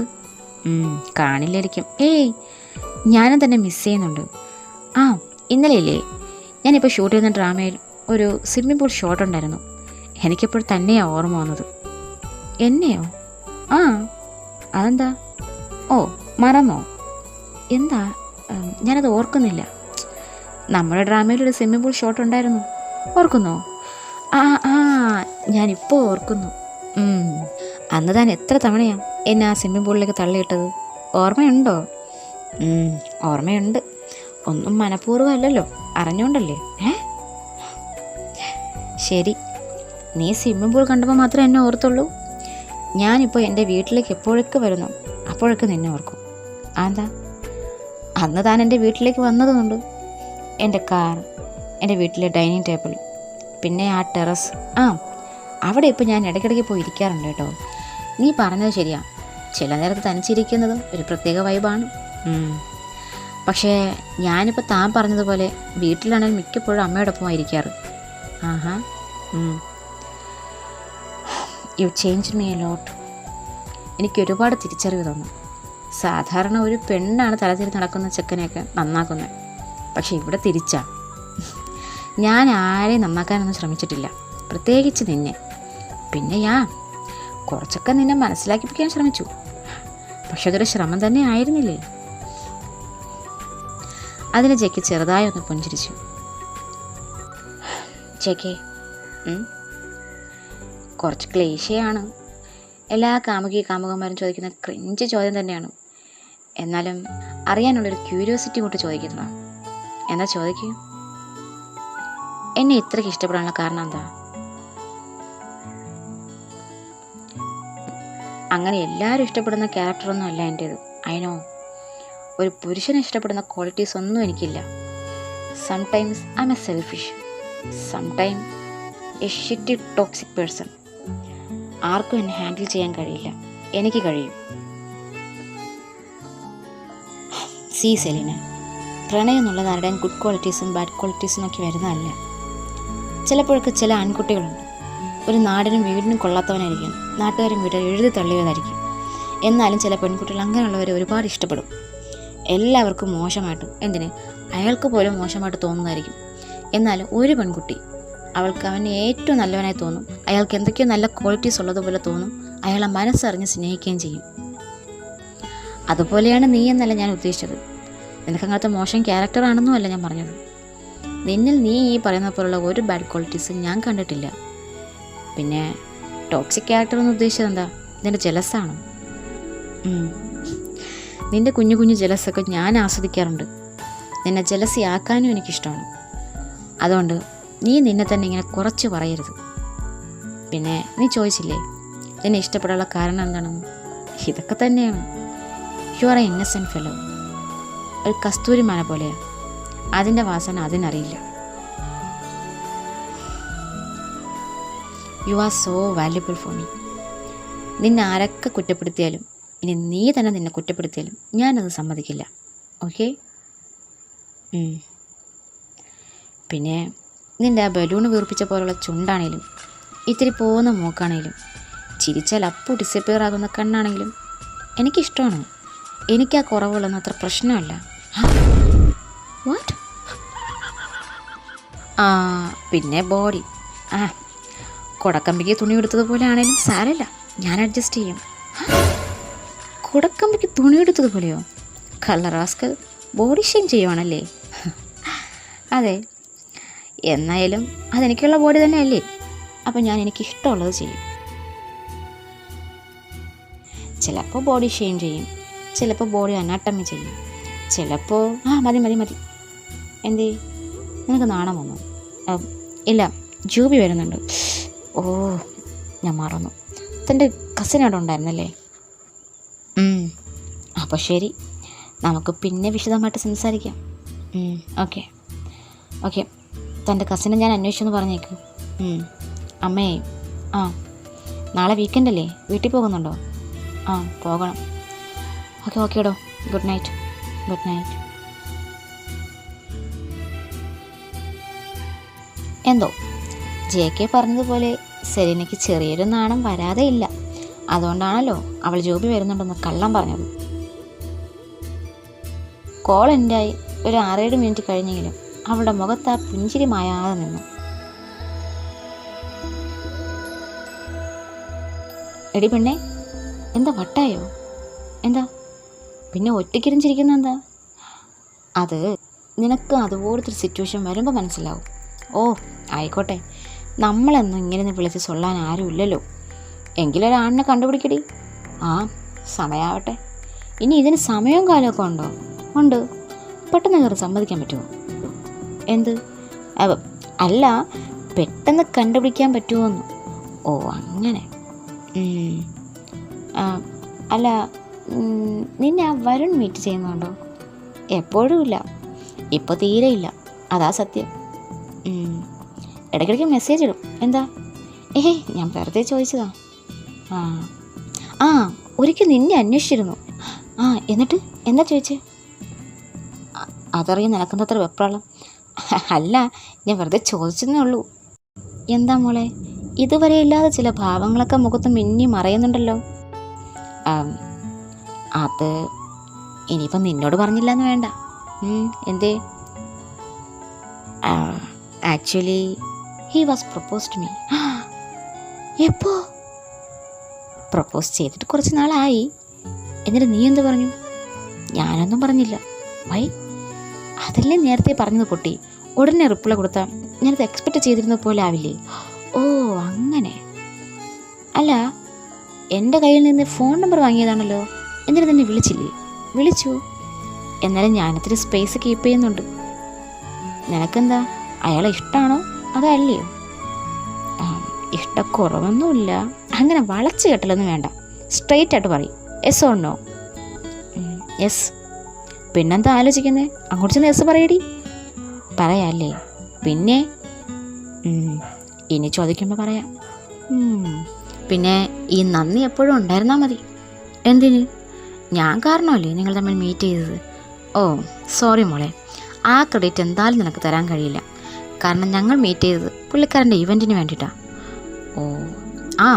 കാണില്ലായിരിക്കും. ഞാനും തന്നെ മിസ് ചെയ്യുന്നുണ്ട്. ഇന്നലെയില്ലേ ഞാനിപ്പോൾ ഷൂട്ട് ചെയ്യുന്ന ഡ്രാമയിൽ ഒരു സ്വിമ്മിംഗ് പൂൾ ഷോട്ട് ഉണ്ടായിരുന്നു. എനിക്കിപ്പോൾ തന്നെയാണ് ഓർമ്മ വന്നത്. എന്നെയോ? അതെന്താ? മറന്നോ? എന്താ? ഞാനത് ഓർക്കുന്നില്ല. നമ്മുടെ ഡ്രാമയിലൊരു സ്വിമ്മിംഗ് പൂൾ ഷോട്ട് ഉണ്ടായിരുന്നു, ഓർക്കുന്നോ? ഞാനിപ്പോൾ ഓർക്കുന്നു. അന്ന് താൻ എത്ര തവണയാണ് എന്നെ ആ സ്വിമ്മിംഗ് പൂളിലേക്ക് തള്ളിയിട്ടത്, ഓർമ്മയുണ്ടോ? ഓർമ്മയുണ്ട്. ഒന്നും മനഃപൂർവ്വം അല്ലല്ലോ, അറിഞ്ഞോണ്ടല്ലേ? ശരി, നീ സ്വിമ്മിംഗ് പൂൾ കണ്ടപ്പോൾ മാത്രമേ എന്നെ ഓർത്തുള്ളൂ. ഞാനിപ്പോൾ എൻ്റെ വീട്ടിലേക്ക് എപ്പോഴൊക്കെ വരുന്നു അപ്പോഴൊക്കെ നിന്നെ ഓർക്കും. എന്താ? അന്ന് താൻ എൻ്റെ വീട്ടിലേക്ക് വന്നതുകൊണ്ട് എൻ്റെ കാർ, എൻ്റെ വീട്ടിലെ ഡൈനിങ് ടേബിൾ, പിന്നെ ആ ടെറസ്, അവിടെ ഇപ്പോൾ ഞാൻ ഇടയ്ക്കിടയ്ക്ക് പോയി ഇരിക്കാറുണ്ട് കേട്ടോ. നീ പറഞ്ഞത് ശരിയാ, ചില നേരത്ത് തനിച്ചിരിക്കുന്നതും ഒരു പ്രത്യേക വൈബാണ്. പക്ഷേ ഞാനിപ്പോൾ താൻ പറഞ്ഞതുപോലെ വീട്ടിലാണെങ്കിൽ മിക്കപ്പോഴും അമ്മയോടൊപ്പമാണ് ഇരിക്കാറ്. You change me a lot. എനിക്ക് ഒരുപാട് തിരിച്ചറിവ് തന്നു. സാധാരണ ഒരു പെണ്ണാണ് തലതിരി നടക്കുന്ന ചെക്കനെയൊക്കെ നന്നാക്കുന്നത്, പക്ഷെ ഇവിടെ തിരിച്ചാ. ഞാൻ ആരെയും നന്നാക്കാനൊന്നും ശ്രമിച്ചിട്ടില്ല, പ്രത്യേകിച്ച് നിന്നെ. പിന്നെ കുറച്ചൊക്കെ നിന്നെ മനസ്സിലാക്കിപ്പിക്കാൻ ശ്രമിച്ചു, പക്ഷെ അതൊരു ശ്രമം തന്നെ ആയിരുന്നില്ലേ? അതിന് ജെക്കി ചെറുതായി ഒന്ന് പുഞ്ചിരിച്ചു. ജെക്കി, കുറച്ച് ക്ലേശയാണ്. എല്ലാ കാമുകന്മാരും ചോദിക്കുന്ന ക്രിഞ്ച് ചോദ്യം തന്നെയാണ്. എന്നാലും അറിയാനുള്ളൊരു ക്യൂരിയോസിറ്റി കൊണ്ട് ചോദിക്കുന്നതാണ്. എന്താ ചോദിക്കൂ? എന്നെ ഇത്രയ്ക്ക് ഇഷ്ടപ്പെടാനുള്ള കാരണം എന്താ? അങ്ങനെ എല്ലാവരും ഇഷ്ടപ്പെടുന്ന ക്യാരക്ടറൊന്നും അല്ല എൻ്റേത്. അതിനോ ഒരു പുരുഷനെ ഇഷ്ടപ്പെടുന്ന ക്വാളിറ്റീസ് ഒന്നും എനിക്കില്ല. Sometimes I M A selfish, sometime A shitty toxic person. ആർക്കും എന്നെ ഹാൻഡിൽ ചെയ്യാൻ കഴിയില്ല, എനിക്ക് കഴിയും. സി സെലീന, പ്രണയം എന്നുള്ളത് ആരുടെയും ഗുഡ് ക്വാളിറ്റീസും ബാഡ് ക്വാളിറ്റീസും ഒക്കെ വരുന്നതല്ല. ചിലപ്പോഴൊക്കെ ചില ആൺകുട്ടികളുണ്ട്, ഒരു നാടിനും വീടിനും കൊള്ളാത്തവനായിരിക്കും, നാട്ടുകാരും വീട്ടിൽ എഴുതി തള്ളിയതായിരിക്കും. എന്നാലും ചില പെൺകുട്ടികൾ അങ്ങനെയുള്ളവരെ ഒരുപാട് ഇഷ്ടപ്പെടും. എല്ലാവർക്കും മോശമായിട്ടും, എന്തിന് അയാൾക്ക് പോലും മോശമായിട്ട് തോന്നുന്നതായിരിക്കും. എന്നാലും ഒരു പെൺകുട്ടി അവൾക്ക് അവനെ ഏറ്റവും നല്ലവനായി തോന്നും, അയാൾക്ക് എന്തൊക്കെയോ നല്ല ക്വാളിറ്റീസ് ഉള്ളതുപോലെ തോന്നും, അയാളെ മനസ്സറിഞ്ഞ് സ്നേഹിക്കുകയും ചെയ്യും. അതുപോലെയാണ് നീ എന്നല്ല ഞാൻ ഉദ്ദേശിച്ചത്. നിനക്ക് അങ്ങനത്തെ മോശം ക്യാരക്ടറാണെന്നും അല്ല ഞാൻ പറഞ്ഞത്. നിന്നിൽ നീ ഈ പറയുന്ന പോലുള്ള ഒരു ബാഡ് ക്വാളിറ്റീസും ഞാൻ കണ്ടിട്ടില്ല. പിന്നെ ടോക്സിക് ക്യാരക്ടർ എന്ന് ഉദ്ദേശിച്ചത് എന്താ? നിൻ്റെ ജലസാണോ? നിൻ്റെ കുഞ്ഞു കുഞ്ഞു ജലസൊക്കെ ഞാൻ ആസ്വദിക്കാറുണ്ട്. നിന്നെ ജലസി ആക്കാനും എനിക്കിഷ്ടമാണ്. അതുകൊണ്ട് നീ നിന്നെ തന്നെ ഇങ്ങനെ കുറച്ച് പറയരുത്. പിന്നെ നീ ചോദിച്ചില്ലേ നിന്നെ ഇഷ്ടപ്പെടാനുള്ള കാരണം എന്താണെന്ന്? ഇതൊക്കെ തന്നെയാണ്. You are a innocent fellow. ഒരു കസ്തൂരിമാന പോലെയാണ്. അതിൻ്റെ വാസന അതിനറിയില്ല. You are so valuable for me. നിന്നെ ആരൊക്കെ കുറ്റപ്പെടുത്തിയാലും, ഇനി നീ തന്നെ നിന്നെ കുറ്റപ്പെടുത്തിയാലും ഞാനത് സമ്മതിക്കില്ല. ഓക്കെ? പിന്നെ നിൻ്റെ ആ ബലൂണ് വീർപ്പിച്ച പോലുള്ള ചുണ്ടാണേലും, ഇത്തിരി പോകുന്ന മൂക്കാണേലും, ചിരിച്ചാൽ അപ്പു ഡിസപ്പിയർ ആകുന്ന കണ്ണാണെങ്കിലും എനിക്കിഷ്ടമാണ്. എനിക്ക് ആ കുറവുകളൊന്നും അത്ര പ്രശ്നമല്ല. വാട്ട്? പിന്നെ ബോഡി കുടക്കമ്പിക്ക് തുണി എടുത്തതുപോലെ ആണേലും സാരമില്ല, ഞാൻ അഡ്ജസ്റ്റ് ചെയ്യും. കുടക്കമ്പിക്ക് തുണി എടുത്തതുപോലെയോ? കളറാസ്കൽ, ബോഡി ഷെയിം ചെയ്യുവാണല്ലേ? അതെ, എന്നായാലും അതെനിക്കുള്ള ബോഡി തന്നെയല്ലേ. അപ്പം ഞാൻ എനിക്കിഷ്ടമുള്ളത് ചെയ്യും. ചിലപ്പോൾ ബോഡി ഷെയിം ചെയ്യും, ചിലപ്പോൾ ബോഡി അനാട്ടമി ചെയ്യും, ചിലപ്പോൾ മതി. എന്തേ, നിനക്ക് നാണം വന്നു? ഇല്ല, ജൂബി വരുന്നുണ്ട്. ഓ, ഞാൻ മറന്നു. തൻ്റെ കസിൻ അവിടെ ഉണ്ടായിരുന്നല്ലേ? അപ്പോൾ ശരി, നമുക്ക് പിന്നെ വിശദമായിട്ട് സംസാരിക്കാം. ഓക്കെ. തൻ്റെ കസിനെ ഞാൻ അന്വേഷിച്ചെന്ന് പറഞ്ഞേക്ക്. അമ്മേ, നാളെ വീക്കെൻഡല്ലേ, വീട്ടിൽ പോകുന്നുണ്ടോ? പോകണം. ഓക്കേടോ, ഗുഡ് നൈറ്റ്. എന്തോ JK പറഞ്ഞതുപോലെ സെലീനയ്ക്ക് ചെറിയൊരു നാണം വരാതെ ഇല്ല. അതുകൊണ്ടാണല്ലോ അവൾ ജോബി വരുന്നുണ്ടെന്ന് കള്ളം പറഞ്ഞത്. കോൾ എൻഡായി ഒരു 6-7 മിനിറ്റ് കഴിഞ്ഞെങ്കിലും അവളുടെ മുഖത്ത് ആ പുഞ്ചിരി മായാതെ നിന്നു. എടി പെണ്ണേ, എന്താ വട്ടായോ? എന്താ പിന്നെ ഒറ്റയ്ക്കിരിച്ചിരിക്കുന്ന എന്താ? അത് നിനക്ക് അതുപോലത്തെ ഒരു സിറ്റുവേഷൻ വരുമ്പോൾ മനസ്സിലാവും. ആയിക്കോട്ടെ, നമ്മളെന്നും ഇങ്ങനെ വിളിച്ച് സൊല്ലാൻ ആരുമില്ലല്ലോ. എങ്കിലൊരാണിനെ കണ്ടുപിടിക്കടി. സമയമാവട്ടെ. ഇനി ഇതിന് സമയവും കാലമൊക്കെ ഉണ്ടോ? ഉണ്ട്. പെട്ടെന്ന് കയറി സമ്മതിക്കാൻ പറ്റുമോ? എന്ത്? അല്ല, പെട്ടെന്ന് കണ്ടുപിടിക്കാൻ പറ്റുമോന്ന്. അങ്ങനെ. അല്ല, നിന്നെ ആ വരുൺ മീറ്റ് ചെയ്യുന്നുണ്ടോ? എപ്പോഴും ഇല്ല, ഇപ്പോൾ തീരെയില്ല, അതാ സത്യം. ഇടയ്ക്കിടയ്ക്ക് മെസ്സേജ് ഇടും. എന്താ? ഞാൻ വെറുതെ ചോദിച്ചതാ. ഒരിക്കൽ നിന്നെ അന്വേഷിച്ചിരുന്നു. എന്നിട്ട് എന്താ ചോദിച്ചേ? അതറിയാൻ നിനക്കെന്തത്ര വെപ്രാളം? അല്ല, ഞാൻ വെറുതെ ചോദിച്ചെന്നേ ഉള്ളൂ. എന്താ മോളെ, ഇതുവരെ ഇല്ലാതെ ചില ഭാവങ്ങളൊക്കെ മുഖത്ത് മിന്നി മറയുന്നുണ്ടല്ലോ. അത് ഇനിയിപ്പം നിന്നോട് പറഞ്ഞില്ലെന്ന് വേണ്ട. എന്തേ? Actually he was proposed me. എപ്പോ? പ്രപ്പോസ് ചെയ്തിട്ട് കുറച്ച് നാളായി. എന്നിട്ട് നീ എന്ത് പറഞ്ഞു? ഞാനൊന്നും പറഞ്ഞില്ല. വൈ? അതല്ലേ നേരത്തെ പറഞ്ഞത് പൊട്ടി. ഉടനെ റിപ്ലൈ കൊടുത്താൽ ഞാനത് എക്സ്പെക്റ്റ് ചെയ്തിരുന്ന പോലെ ആവില്ലേ? അങ്ങനെ. അല്ല, എൻ്റെ കയ്യിൽ നിന്ന് ഫോൺ നമ്പർ വാങ്ങിയതാണല്ലോ, എന്നിട്ട് തന്നെ വിളിച്ചില്ലേ? വിളിച്ചു. എന്നാലും ഞാനത്തിരി സ്പേസ് കീപ്പ് ചെയ്യുന്നുണ്ട്. നിനക്കെന്താ, അയാളെ ഇഷ്ടമാണോ അതോ അല്ലയോ? ഇഷ്ടക്കുറവൊന്നുമില്ല. അങ്ങനെ വളച്ച് കെട്ടലൊന്നും വേണ്ട, സ്ട്രെയിറ്റ് ആയിട്ട് പറയും. Yes or no? യെസ്. പിന്നെന്താ ആലോചിക്കുന്നത്? അങ്ങോട്ട് ചെന്ന് യെസ് പറയടി. പറയാല്ലേ? പിന്നെ ഇനി ചോദിക്കുമ്പോൾ പറയാം. പിന്നെ ഈ നന്ദി എപ്പോഴും ഉണ്ടായിരുന്നാൽ മതി. എന്തിന്? ഞാൻ കാരണമല്ലേ നിങ്ങൾ തമ്മിൽ മീറ്റ് ചെയ്തത്. ഓ സോറി മോളെ, ആ ക്രെഡിറ്റ് എന്തായാലും നിനക്ക് തരാൻ കഴിയില്ല. കാരണം ഞങ്ങൾ മീറ്റ് ചെയ്തത് പുള്ളിക്കാരൻ്റെ ഇവൻറ്റിന് വേണ്ടിയിട്ടാണ്. ഓ ആ,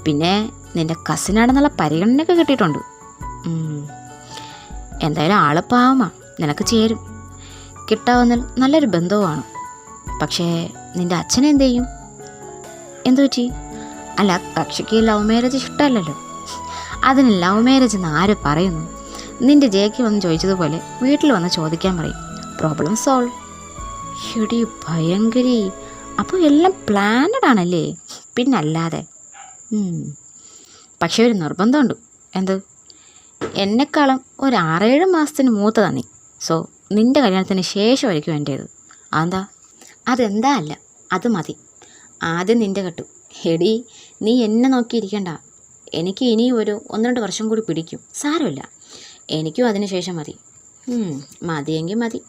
പിന്നെ നിൻ്റെ കസിനാണെന്നുള്ള പരിഗണനയൊക്കെ കിട്ടിയിട്ടുണ്ട്. എന്തായാലും ആള് പാവമാ, നിനക്ക് ചേരും. കിട്ടാവുന്നതിൽ നല്ലൊരു ബന്ധവുമാണ്. പക്ഷേ നിൻ്റെ അച്ഛനെ എന്ത് ചെയ്യും? എന്തു പറ്റി? അല്ല, കക്ഷിക്ക് ലവ് മാരേജ് ഇഷ്ടമല്ലല്ലോ. അതിന് ലവ് മാരേജ് എന്ന് ആര് പറയുന്നു? നിൻ്റെ ജേക്ക് വന്ന് ചോദിച്ചതുപോലെ വീട്ടിൽ വന്ന് ചോദിക്കാൻ പറയും. Problem solve. ഷെടി ഭയങ്കരി. അപ്പോൾ എല്ലാം പ്ലാനഡ് ആണല്ലേ? പിന്നല്ലാതെ. പക്ഷേ ഒരു നിർബന്ധമുണ്ട്. എന്ത്? എന്നെക്കാളും ഒരു 6-7 മാസത്തിന് മൂത്തതാണ് നീ. സോ നിൻ്റെ കല്യാണത്തിന് ശേഷമായിരിക്കും എൻ്റേത്. അതെന്താ? അതെന്താ അല്ല, അത് മതി. ആദ്യം നിൻ്റെ കെട്ടു. എടി, നീ എന്നെ നോക്കിയിരിക്കണ്ട. എനിക്ക് ഇനി ഒരു 1-2 വർഷം കൂടി പിടിക്കും. സാരമില്ല, എനിക്കും അതിന് ശേഷം മതി. മതിയെങ്കിൽ മതി.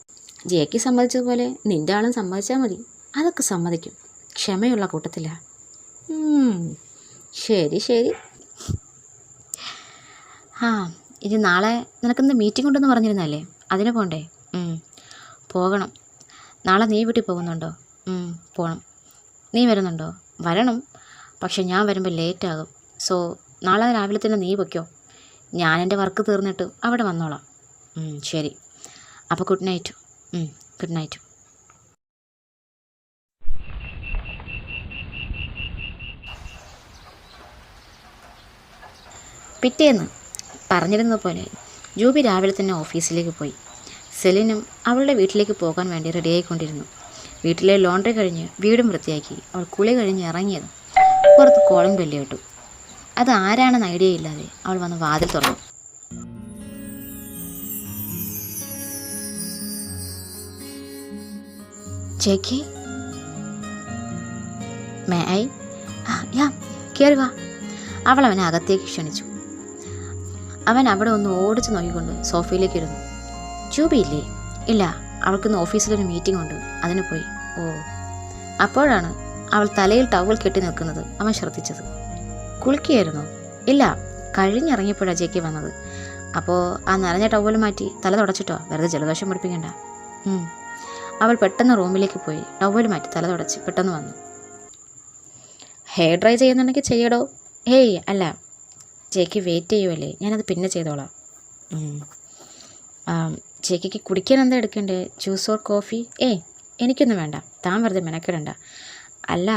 ജേക്ക് സമ്മതിച്ചതുപോലെ നിൻ്റെ ആളും സമ്മതിച്ചാൽ മതി. അതൊക്കെ സമ്മതിക്കും. ക്ഷമയുള്ള കൂട്ടത്തില്ല. ശരി ശരി. ഇനി നാളെ നിനക്കെന്ത് മീറ്റിംഗ് ഉണ്ടെന്ന് പറഞ്ഞിരുന്നല്ലേ? അതിന് പോകണ്ടേ? പോകണം. നാളെ നീ വീട്ടിൽ പോകുന്നുണ്ടോ? പോകണം. നീ വരുന്നുണ്ടോ? വരണം. പക്ഷെ ഞാൻ വരുമ്പോൾ ലേറ്റാകും. സോ നാളെ രാവിലെ തന്നെ നീ പൊയ്ക്കോ. ഞാൻ എൻ്റെ വർക്ക് തീർന്നിട്ട് അവിടെ വന്നോളാം. ശരി. അപ്പോൾ ഗുഡ് നൈറ്റ്. Good night. പിറ്റേന്ന് പറഞ്ഞിരുന്നത് പോലെ ജൂബി രാവിലെ തന്നെ ഓഫീസിലേക്ക് പോയി. സെലിനും അവളുടെ വീട്ടിലേക്ക് പോകാൻ വേണ്ടി റെഡിയായിക്കൊണ്ടിരുന്നു. വീട്ടിലെ ലോണ്ടറി കഴിഞ്ഞ് വീടും വൃത്തിയാക്കി അവൾ കുളി കഴിഞ്ഞ് ഇറങ്ങിയത് പുറത്ത് കോളിംഗ് ബെല്ല് കേട്ടു. അത് ആരാണെന്ന് ഐഡിയ ഇല്ലാതെ അവൾ വന്ന് വാതിൽ തുറന്നു. ജെക്കി, മേ ഐ? യാ, കയറി വാ. അവൾ അവനെ അകത്തേക്ക് ക്ഷണിച്ചു. അവൻ അവിടെ ഒന്ന് ഓടിച്ച് നോക്കിക്കൊണ്ട് സോഫയിലേക്ക് ഇരുന്നു. ജൂബി ഇല്ലേ? ഇല്ല, അവൾക്കിന്ന് ഓഫീസിലൊരു മീറ്റിംഗ് ഉണ്ട്, അതിന് പോയി. ഓ. അപ്പോഴാണ് അവൾ തലയിൽ ടവൽ കെട്ടി നിൽക്കുന്നത് അവൻ ശ്രദ്ധിച്ചത്. കുളിക്കുകയായിരുന്നു? ഇല്ല, കഴിഞ്ഞിറങ്ങിയപ്പോഴാണ് ജെക്കി വന്നത്. അപ്പോൾ ആ നനഞ്ഞ ടവൽ മാറ്റി തല തുടച്ചിട്ടോ, വെറുതെ ജലദോഷം പിടിപ്പിക്കണ്ട. അവൾ പെട്ടെന്ന് റൂമിലേക്ക് പോയി ടവൽ മാറ്റി തല തുടച്ച് പെട്ടെന്ന് വന്നു. ഹെയർ ഡ്രൈ ചെയ്യുന്നുണ്ടെങ്കിൽ ചെയ്യടോ. ഹേയ് അല്ല, ജെക്കി വെയിറ്റ് ചെയ്യുമല്ലേ, ഞാനത് പിന്നെ ചെയ്തോളാം. ജെക്കിക്ക് കുടിക്കാൻ എന്താ എടുക്കണ്ടേ? Juice or coffee? എനിക്കൊന്നും വേണ്ട, താൻ വെറുതെ മെനക്കിടണ്ട. അല്ല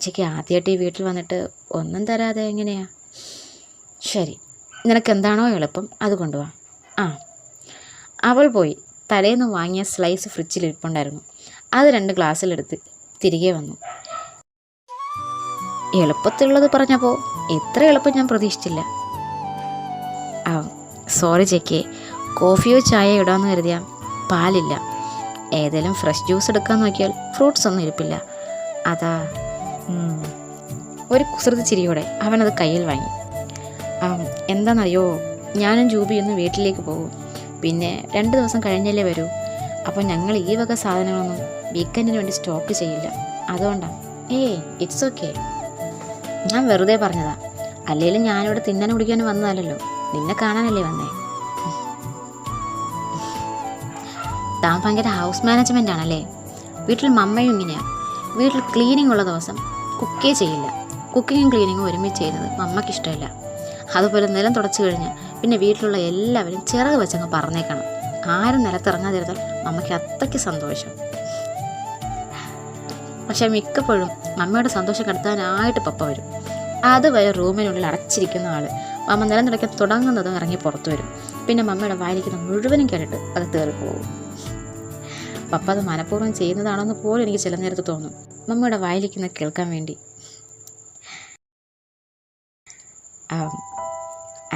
ജെക്കി, ആദ്യമായിട്ട് ഈ വീട്ടിൽ വന്നിട്ട് ഒന്നും തരാതെ എങ്ങനെയാ? ശരി, നിനക്ക് എന്താണോ എളുപ്പം അത് കൊണ്ടുപോവാ. അവൾ പോയി തലേന്ന് വാങ്ങിയ സ്ലൈസ് ഫ്രിഡ്ജിൽ ഇരിപ്പുണ്ടായിരുന്നു. അത് 2 ഗ്ലാസ്സിലെടുത്ത് തിരികെ വന്നു. എളുപ്പത്തിലുള്ളത് പറഞ്ഞപ്പോൾ ഇത്ര എളുപ്പം ഞാൻ പ്രതീക്ഷിച്ചില്ല. സോറി ജെക്കി, കോഫിയോ ചായയോ ഇടാമെന്ന് കരുതിയാൽ പാലില്ല. ഏതെങ്കിലും ഫ്രഷ് ജ്യൂസ് എടുക്കാൻ നോക്കിയാൽ ഫ്രൂട്ട്സ് ഒന്നും ഇരിപ്പില്ല. അതാ. ഒരു കുസൃതി ചിരിയോടെ അവനത് കയ്യിൽ വാങ്ങി. എന്താണെന്നറിയോ, ഞാനും ജൂബിയൊന്ന് വീട്ടിലേക്ക് പോകും. പിന്നെ 2 ദിവസം കഴിഞ്ഞല്ലേ വരൂ. അപ്പോൾ ഞങ്ങൾ ഈ വക സാധനങ്ങളൊന്നും വീക്കെൻഡിന് വേണ്ടി സ്റ്റോക്ക് ചെയ്യില്ല. അതുകൊണ്ടാണ്. It's okay. ഞാൻ വെറുതെ പറഞ്ഞതാ. അല്ലെങ്കിലും ഞാനിവിടെ തിന്നാനും കുടിക്കാനും വന്നതല്ലല്ലോ, നിന്നെ കാണാനല്ലേ വന്നേ. താൻ ഭയങ്കര ഹൗസ് മാനേജ്മെൻ്റ് ആണല്ലേ. വീട്ടിൽ മമ്മയും ഇങ്ങനെയാണ്. വീട്ടിൽ ക്ലീനിങ് ഉള്ള ദിവസം കുക്കേ ചെയ്യില്ല. കുക്കിങ്ങും ക്ലീനിങ്ങും ഒരുമിച്ച് ചെയ്യുന്നത് മമ്മയ്ക്ക് ഇഷ്ടമില്ല. അതുപോലെ നിലം തുടച്ചു കഴിഞ്ഞാൽ പിന്നെ വീട്ടിലുള്ള എല്ലാവരും ചിറക് വെച്ചങ്ങ് പറഞ്ഞേക്കണം. ആരും നിലത്തിറങ്ങാതിരുന്നാൽ മമ്മയ്ക്ക് അത്രയ്ക്ക് സന്തോഷം. പക്ഷെ മിക്കപ്പോഴും മമ്മയുടെ സന്തോഷം കടത്താനായിട്ട് പപ്പ വരും. അതുവരെ റൂമിനുള്ളിൽ അടച്ചിരിക്കുന്ന ആൾ മമ്മ നിലം തുടയ്ക്കാൻ തുടങ്ങുന്നതും ഇറങ്ങി പുറത്തു വരും. പിന്നെ മമ്മയുടെ വായിലിരിക്കുന്ന മുഴുവനും കേട്ടിട്ട് അത് കയറിപ്പോകും. പപ്പ അത് മനഃപൂർവ്വം ചെയ്യുന്നതാണെന്ന് പോലും എനിക്ക് ചില നേരത്ത് തോന്നും, മമ്മയുടെ വായിലിരിക്കുന്നത് കേൾക്കാൻ വേണ്ടി.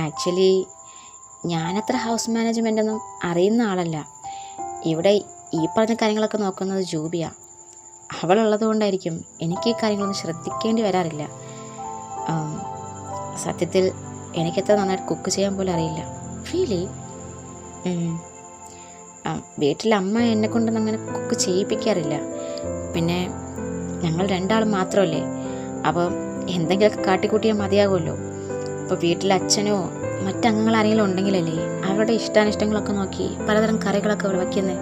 ആക്ച്വലി ഞാനത്ര ഹൗസ് മാനേജ്മെൻ്റ് ഒന്നും അറിയുന്ന ആളല്ല. ഇവിടെ ഈ പറഞ്ഞ കാര്യങ്ങളൊക്കെ നോക്കുന്നത് ജൂബിയാണ്. അവളുള്ളത് കൊണ്ടായിരിക്കും എനിക്ക് ഈ കാര്യങ്ങളൊന്നും ശ്രദ്ധിക്കേണ്ടി വരാറില്ല. സത്യത്തിൽ എനിക്കത്ര നന്നായിട്ട് കുക്ക് ചെയ്യാൻ പോലും അറിയില്ല. റിയലി? വീട്ടിൽ അമ്മ എന്നെ കൊണ്ടൊന്നും അങ്ങനെ കുക്ക് ചെയ്യിപ്പിക്കാറില്ല. പിന്നെ ഞങ്ങൾ രണ്ടാളും മാത്രമല്ലേ, അപ്പോൾ എന്തെങ്കിലുമൊക്കെ കാട്ടിക്കൂട്ടിയാൽ മതിയാകുമല്ലോ. അപ്പോൾ വീട്ടിൽ അച്ഛനോ മറ്റംഗങ്ങൾ ആരെങ്കിലും ഉണ്ടെങ്കിലല്ലേ അവരുടെ ഇഷ്ടാനിഷ്ടങ്ങളൊക്കെ നോക്കി പലതരം കറികളൊക്കെ അവിടെ വയ്ക്കുന്നത്.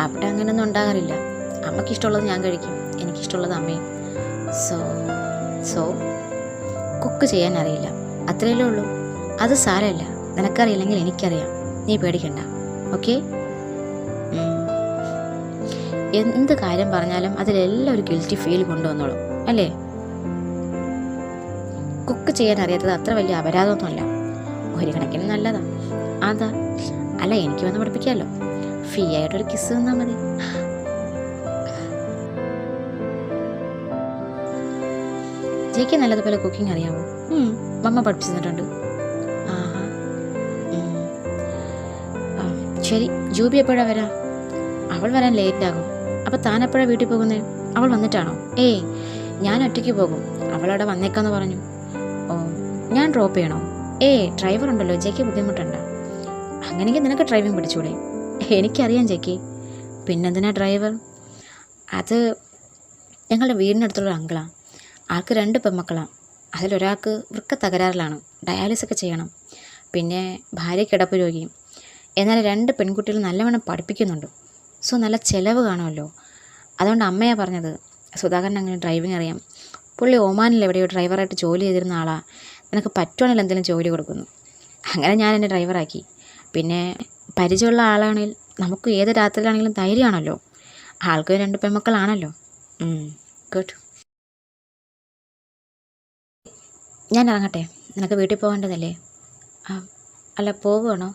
അവിടെ അങ്ങനെയൊന്നും ഉണ്ടാകാറില്ല. അമ്മയ്ക്കിഷ്ടമുള്ളത് ഞാൻ കഴിക്കും, എനിക്കിഷ്ടമുള്ളത് അമ്മയും. സോ കുക്ക് ചെയ്യാൻ അറിയില്ല, അത്രയല്ലേ ഉള്ളൂ. അത് സാരമില്ല, നിനക്കറിയില്ലെങ്കിൽ എനിക്കറിയാം, നീ പേടിക്കണ്ട. ഓക്കെ? എന്ത് കാര്യം പറഞ്ഞാലും അതിലെല്ലാം ഒരു ഗിൽറ്റി ഫീൽ കൊണ്ടുവന്നോളൂ, അല്ലേ? കുക്ക് ചെയ്യാൻ അറിയാത്തത് അത്ര വലിയ അപരാധമൊന്നുമല്ല, ഒരു കണക്കിന് നല്ലതാണ്. അതാ അല്ല, എനിക്ക് വന്ന് പഠിപ്പിക്കാമല്ലോ. ഫ്രീ ആയിട്ടൊരു കിസ് തന്നാൽ മതി. ജയ്ക്ക് നല്ലതുപോലെ കുക്കിംഗ് അറിയാമോ? മമ്മ പഠിപ്പിച്ചു തന്നിട്ടുണ്ട്. ആഹാ, ശരി. ജൂബി എപ്പോഴാണ് വരാം? അവൾ വരാൻ ലേറ്റാകും. അപ്പം താൻ എപ്പോഴാണ് വീട്ടിൽ പോകുന്നത്? അവൾ വന്നിട്ടാണോ? ഏയ്, ഞാൻ ഒറ്റയ്ക്ക് പോകും. അവളവിടെ വന്നേക്കാന്ന് പറഞ്ഞു. ഓ, ഞാൻ ഡ്രോപ്പ് ചെയ്യണോ? ഏയ്, ഡ്രൈവർ ഉണ്ടല്ലോ, ജയ്ക്ക് ബുദ്ധിമുട്ടുണ്ട്. അങ്ങനെയെങ്കിൽ നിനക്ക് ഡ്രൈവിംഗ് പഠിച്ചൂടെ? എനിക്കറിയാം ജയ്ക്ക്. പിന്നെന്തിനാ ഡ്രൈവർ? അത് ഞങ്ങളുടെ വീടിനടുത്തുള്ള അങ്കിളാണ്. ആൾക്ക് 2 പെൺമക്കളാണ്. അതിലൊരാൾക്ക് വൃക്ക തകരാറിലാണ്, ഡയാലിസൊക്കെ ചെയ്യണം. പിന്നെ ഭാര്യ കിടപ്പ് രോഗിയും. എന്നാൽ 2 പെൺകുട്ടികൾ നല്ലവണ്ണം പഠിപ്പിക്കുന്നുണ്ട്. സോ നല്ല ചിലവ് കാണുമല്ലോ. അതുകൊണ്ട് അമ്മയാണ് പറഞ്ഞത്, സുധാകരൻ അങ്ങനെ ഡ്രൈവിംഗ് അറിയാം. പുള്ളി ഒമാനിൽ എവിടെയോ ഡ്രൈവറായിട്ട് ജോലി ചെയ്തിരുന്ന ആളാണ്. നിനക്ക് പറ്റുവാണെങ്കിൽ എന്തെങ്കിലും ജോലി കൊടുക്കുന്നു. അങ്ങനെ ഞാൻ എന്നെ ഡ്രൈവറാക്കി. പിന്നെ പരിചയമുള്ള ആളാണെങ്കിൽ നമുക്ക് ഏത് രാത്രിയിലാണെങ്കിലും ധൈര്യമാണല്ലോ. ആൾക്ക് 2 പെൺമക്കളാണല്ലോ. ഗുഡ്. ഞാൻ ഇറങ്ങട്ടെ, നിനക്ക് വീട്ടിൽ പോകേണ്ടതല്ലേ? അല്ല, പോകുവാണോ?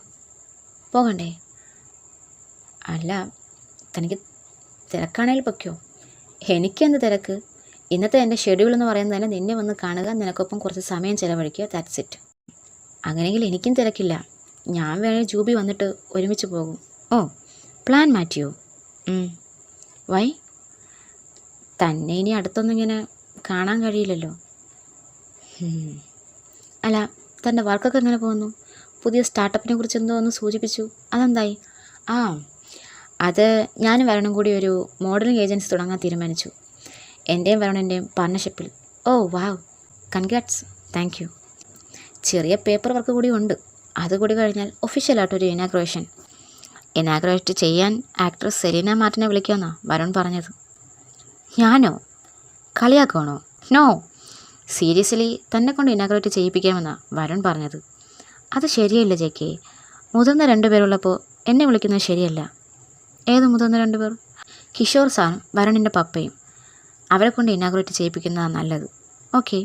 പോകണ്ടേ? അല്ല, തനിക്ക് തിരക്കാണെങ്കിൽ പൊയ്ക്കോ. എനിക്കെന്ത് തിരക്ക്? ഇന്നത്തെ എൻ്റെ ഷെഡ്യൂൾ എന്ന് പറയുന്നത് തന്നെ നിന്നെ വന്ന് കാണുക, നിനക്കൊപ്പം കുറച്ച് സമയം ചിലവഴിക്കുക, ദാറ്റ്സ് ഇറ്റ്. അങ്ങനെയെങ്കിൽ എനിക്കും തിരക്കില്ല. ഞാൻ വേണേൽ ജൂബി വന്നിട്ട് ഒരുമിച്ച് പോകും. ഓ, പ്ലാൻ മാറ്റിയോ? വൈ? തന്നെ ഇനി അടുത്തൊന്നും ഇങ്ങനെ കാണാൻ കഴിയില്ലല്ലോ. അല്ല, തൻ്റെ വർക്കൊക്കെ എങ്ങനെ പോകുന്നു? പുതിയ സ്റ്റാർട്ടപ്പിനെ കുറിച്ച് എന്തോ ഒന്ന് സൂചിപ്പിച്ചു, അതെന്തായി? അത് ഞാനും വരണം കൂടി ഒരു മോഡലിംഗ് ഏജൻസി തുടങ്ങാൻ തീരുമാനിച്ചു. എൻ്റെയും വരണൻ്റെയും പാർട്ണർഷിപ്പിൽ. ഓ വാവ്, കൺഗ്രാറ്റ്സ്. Thank U. ചെറിയ പേപ്പർ വർക്ക് കൂടി ഉണ്ട്. അതുകൂടി കഴിഞ്ഞാൽ ഒഫീഷ്യലായിട്ടൊരു ഇനാഗ്രേറ്റ് ചെയ്യാൻ ആക്ട്രസ് സെലീന മാർട്ടിനെ വിളിക്കുമെന്നാണ് വരുൺ പറഞ്ഞത്. ഞാനോ? കളിയാക്കുവാണോ? നോ, സീരിയസ്ലി തന്നെ കൊണ്ട് ഇനാഗ്രേറ്റ് ചെയ്യിപ്പിക്കാമെന്നാണ് വരുൺ പറഞ്ഞത്. അത് ശരിയല്ല ജെക്കെ. മുതിർന്ന 2 പേരുള്ളപ്പോൾ എന്നെ വിളിക്കുന്നത് ശരിയല്ല. ഏത് മുതിർന്ന 2 പേർ? കിഷോർ സാറും വരുണിൻ്റെ പപ്പയും. അവരെ കൊണ്ട് ഇനാഗ്രേറ്റ് ചെയ്യിപ്പിക്കുന്നതാണ് നല്ലത്. ഓക്കെ,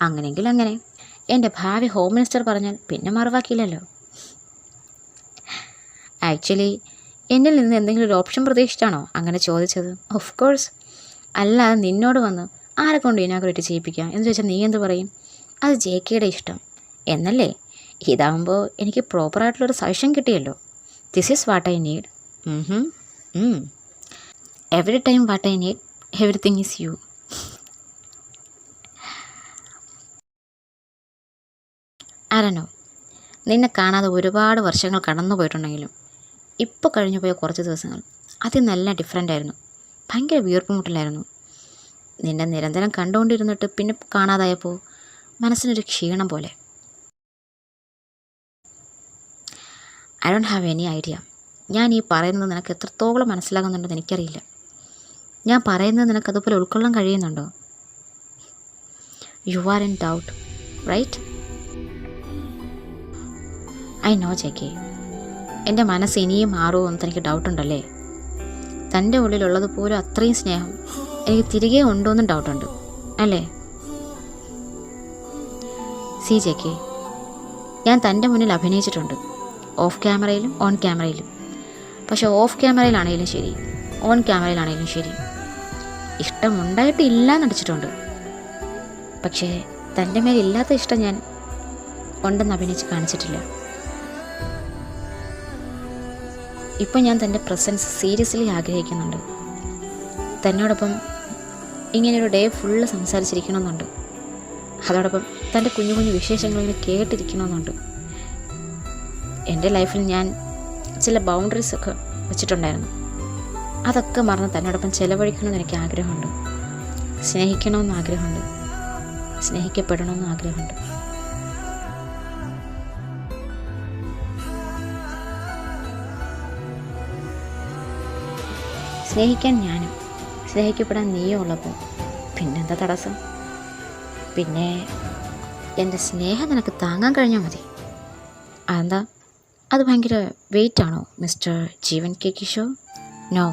അങ്ങനെയെങ്കിൽ അങ്ങനെ. എൻ്റെ ഭാവി ഹോം മിനിസ്റ്റർ പറഞ്ഞാൽ പിന്നെ മറുവാക്കിയില്ലല്ലോ. ആക്ച്വലി എന്നിൽ നിന്ന് എന്തെങ്കിലും ഒരു ഓപ്ഷൻ പ്രതീക്ഷിച്ചാണോ അങ്ങനെ ചോദിച്ചത്? Of course. അല്ലാതെ നിന്നോട് വന്ന് ആരെ കൊണ്ട് ഇനാഗ്രേറ്റ് ചെയ്യിപ്പിക്കാം എന്ന് ചോദിച്ചാൽ നീ എന്ത് പറയും? അത് ജെക്കെയുടെ ഇഷ്ടം എന്നല്ലേ? ഇതാകുമ്പോൾ എനിക്ക് പ്രോപ്പറായിട്ടുള്ളൊരു സജഷൻ കിട്ടിയല്ലോ. This is what I need. Every time what I need, everything is you. ആരാനോ, നിന്നെ കാണാതെ ഒരുപാട് വർഷങ്ങൾ കടന്നു പോയിട്ടുണ്ടെങ്കിലും ഇപ്പോൾ കഴിഞ്ഞു പോയ കുറച്ച് ദിവസങ്ങൾ അതിൽ നല്ല ഡിഫറെൻ്റ് ആയിരുന്നു. ഭയങ്കര വീർപ്പുമുട്ടലായിരുന്നു. നിന്നെ നിരന്തരം കണ്ടുകൊണ്ടിരുന്നിട്ട് പിന്നെ കാണാതായപ്പോൾ മനസ്സിനൊരു ക്ഷീണം പോലെ. I don't have any idea. ഞാൻ ഈ പറയുന്നത് നിനക്ക് എത്രത്തോളം മനസ്സിലാകുന്നുണ്ടെന്ന് എനിക്കറിയില്ല. ഞാൻ പറയുന്നത് നിനക്ക് അതുപോലെ ഉൾക്കൊള്ളാൻ കഴിയുന്നുണ്ടോ? You are in doubt, right? I know JK. എൻ്റെ മനസ്സ് ഇനിയും മാറുമോ എന്ന് തനിക്ക് ഡൗട്ടുണ്ടല്ലേ? തൻ്റെ ഉള്ളിലുള്ളതുപോലും അത്രയും സ്നേഹം എനിക്ക് തിരികെ ഉണ്ടോയെന്നും ഡൗട്ടുണ്ട് അല്ലേ? സി ജെക്കെ, ഞാൻ തൻ്റെ മുന്നിൽ അഭിനയിച്ചിട്ടുണ്ട്, ഓഫ് ക്യാമറയിലും ഓൺ ക്യാമറയിലും. പക്ഷെ ഓഫ് ക്യാമറയിലാണെങ്കിലും ശരി, ഓൺ ക്യാമറയിലാണെങ്കിലും ശരി, ഇഷ്ടമുണ്ടായിട്ടില്ല എന്നടിച്ചിട്ടുണ്ട്. പക്ഷേ തൻ്റെ മേലില്ലാത്ത ഇഷ്ടം ഞാൻ ഉണ്ടെന്ന് അഭിനയിച്ച് കാണിച്ചിട്ടില്ല. ഇപ്പം ഞാൻ തൻ്റെ പ്രസൻസ് സീരിയസ്ലി ആഗ്രഹിക്കുന്നുണ്ട്. തന്നോടൊപ്പം ഇങ്ങനെയൊരു ഡേ ഫുള്ള് സംസാരിച്ചിരിക്കണമെന്നുണ്ട്. അതോടൊപ്പം തൻ്റെ കുഞ്ഞു കുഞ്ഞു വിശേഷങ്ങളിങ്ങനെ കേട്ടിരിക്കണമെന്നുണ്ട്. എൻ്റെ ലൈഫിൽ ഞാൻ ചില ബൗണ്ടറീസൊക്കെ വെച്ചിട്ടുണ്ടായിരുന്നു. അതൊക്കെ മറന്ന് തന്നോടൊപ്പം ചിലവഴിക്കണമെന്ന് എനിക്ക് ആഗ്രഹമുണ്ട്. സ്നേഹിക്കണമെന്ന് ആഗ്രഹമുണ്ട്. സ്നേഹിക്കപ്പെടണമെന്ന് ആഗ്രഹമുണ്ട്. സ്നേഹിക്കാൻ ഞാനും സ്നേഹിക്കപ്പെടാൻ നീയും ഉള്ളപ്പോൾ പിന്നെന്താ തടസ്സം? പിന്നെ എൻ്റെ സ്നേഹം നിനക്ക് താങ്ങാൻ കഴിഞ്ഞാൽ മതി. അതെന്താ, അത് ഭയങ്കര വെയിറ്റ് ആണോ മിസ്റ്റർ ജീവൻ കെ കിഷോർ? നോ,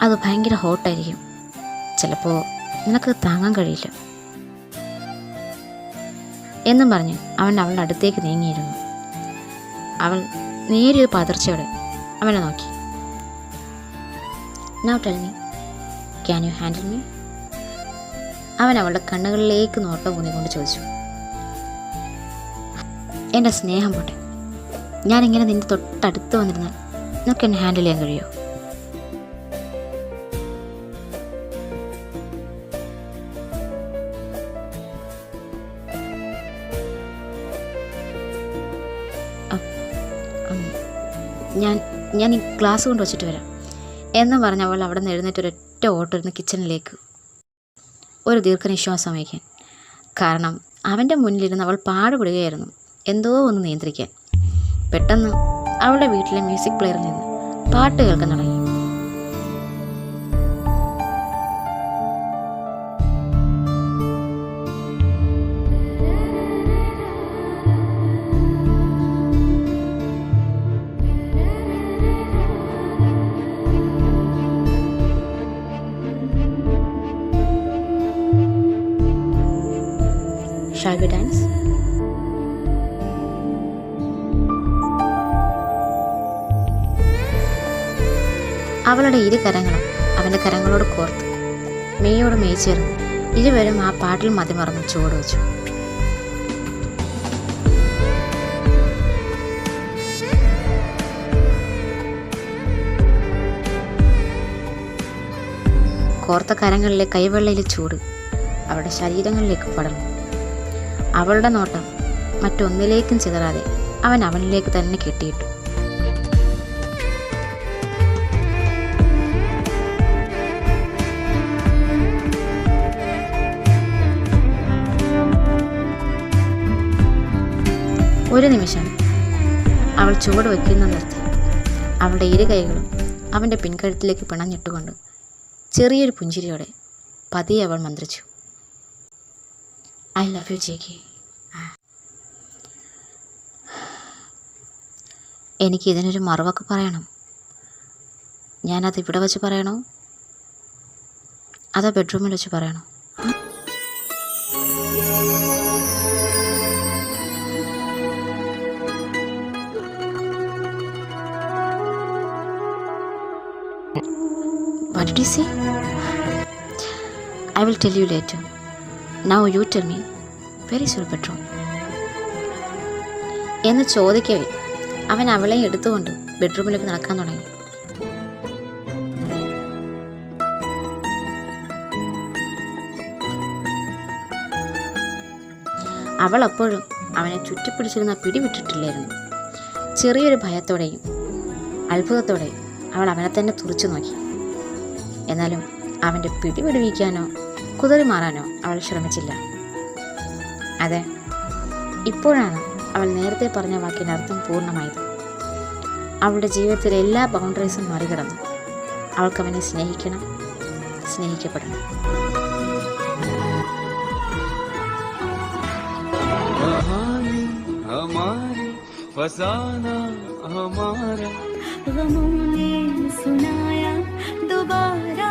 അത് ഭയങ്കര ഹോട്ടായിരിക്കും. ചിലപ്പോൾ നിനക്ക് താങ്ങാൻ കഴിയില്ല എന്നും പറഞ്ഞ് അവൻ അവളുടെ അടുത്തേക്ക് നീങ്ങിയിരുന്നു. അവൾ നേരിയൊരു പതർച്ചയോടെ അവനെ നോക്കി. Now tell me, can you handle me? അവൻ അവളുടെ കണ്ണുകളിലേക്ക് നോട്ടം ഊന്നിക്കൊണ്ട് ചോദിച്ചു. എൻ്റെ സ്നേഹം പോട്ടെ, ഞാനിങ്ങനെ നിൻ്റെ തൊട്ടടുത്ത് വന്നിരുന്നാൽ നിനക്ക് എന്നെ ഹാൻഡിൽ ചെയ്യാൻ കഴിയുമോ? ഞാൻ ഈ ഗ്ലാസ് കൊണ്ട് വച്ചിട്ട് വരാം എന്ന് പറഞ്ഞ് അവൾ അവിടെ നിന്ന് എഴുന്നേറ്റ് ഒരൊറ്റ ഓട്ടമിരുന്ന് കിച്ചണിലേക്ക്. ഒരു ദീർഘനിശ്വാസം വയ്ക്കാൻ. കാരണം അവൻ്റെ മുന്നിലിരുന്ന് അവൾ പാടുപെടുകയായിരുന്നു എന്തോ ഒന്ന് നിയന്ത്രിക്കാൻ. പെട്ടെന്ന് അവളുടെ വീട്ടിലെ മ്യൂസിക് പ്ലെയറിൽ നിന്ന് പാട്ട് കേൾക്കാൻ തുടങ്ങി. Shall we dance? അവളുടെ ഇരു കരങ്ങളും അവൻ്റെ കരങ്ങളോട് കോർത്ത് മെയ്യോട് മെയ് ചേർന്ന് ഇരുവരും ആ പാട്ടിൽ മതിമറന്ന് ചുവട് വെച്ചു. കോർത്ത കരങ്ങളിലെ കൈവെള്ളയിലെ ചൂട് അവരുടെ ശരീരങ്ങളിലേക്ക് പടർന്നു. അവളുടെ നോട്ടം മറ്റൊന്നിലേക്കും ചിതറാതെ അവൻ അവനിലേക്ക് തന്നെ കെട്ടിയിട്ടു. ഒരു നിമിഷം അവൾ ചുവട് വയ്ക്കുന്ന നിർത്തി. അവളുടെ ഇരു കൈകളും അവൻ്റെ പിൻകഴുത്തിലേക്ക് പിണഞ്ഞിട്ടുകൊണ്ട് ചെറിയൊരു പുഞ്ചിരിയോടെ പതിയെ അവൾ മന്ത്രിച്ചു. I love you, ജെകി. എനിക്ക് ഇതിനൊരു മറുവാക്ക് പറയണം. ഞാനത് ഇവിടെ വെച്ച് പറയണോ അതോ ബെഡ്റൂമിൽ വെച്ച് പറയണോ? What did you say? I will tell you later. Now you tell me, where is your bedroom? എന്ന് ചോദിക്കവേ അവൻ അവളെ എടുത്തുകൊണ്ട് ബെഡ്റൂമിലേക്ക് നടക്കാൻ തുടങ്ങി. അവൾ അപ്പോഴും അവനെ ചുറ്റിപ്പിടിച്ചിരുന്ന പിടിവിട്ടിട്ടില്ലായിരുന്നു. ചെറിയൊരു ഭയത്തോടെയും അത്ഭുതത്തോടെയും അവൾ അവനെ തന്നെ തുറച്ചു നോക്കി. എന്നാലും അവൻ്റെ പിടിവിടുവിക്കാനോ കുതറി മാറാനോ അവൾ ശ്രമിച്ചില്ല. അതെ, ഇപ്പോഴാണ് അവൾ നേരത്തെ പറഞ്ഞ വാക്കിൻ്റെ അർത്ഥം പൂർണ്ണമായത്. അവളുടെ ജീവിതത്തിലെ എല്ലാ ബൗണ്ടറീസും മറികടന്നു അവൾക്ക് അവനെ സ്നേഹിക്കണം, സ്നേഹിക്കപ്പെടണം. फसाना हमारा गमों ने सुनाया दोबारा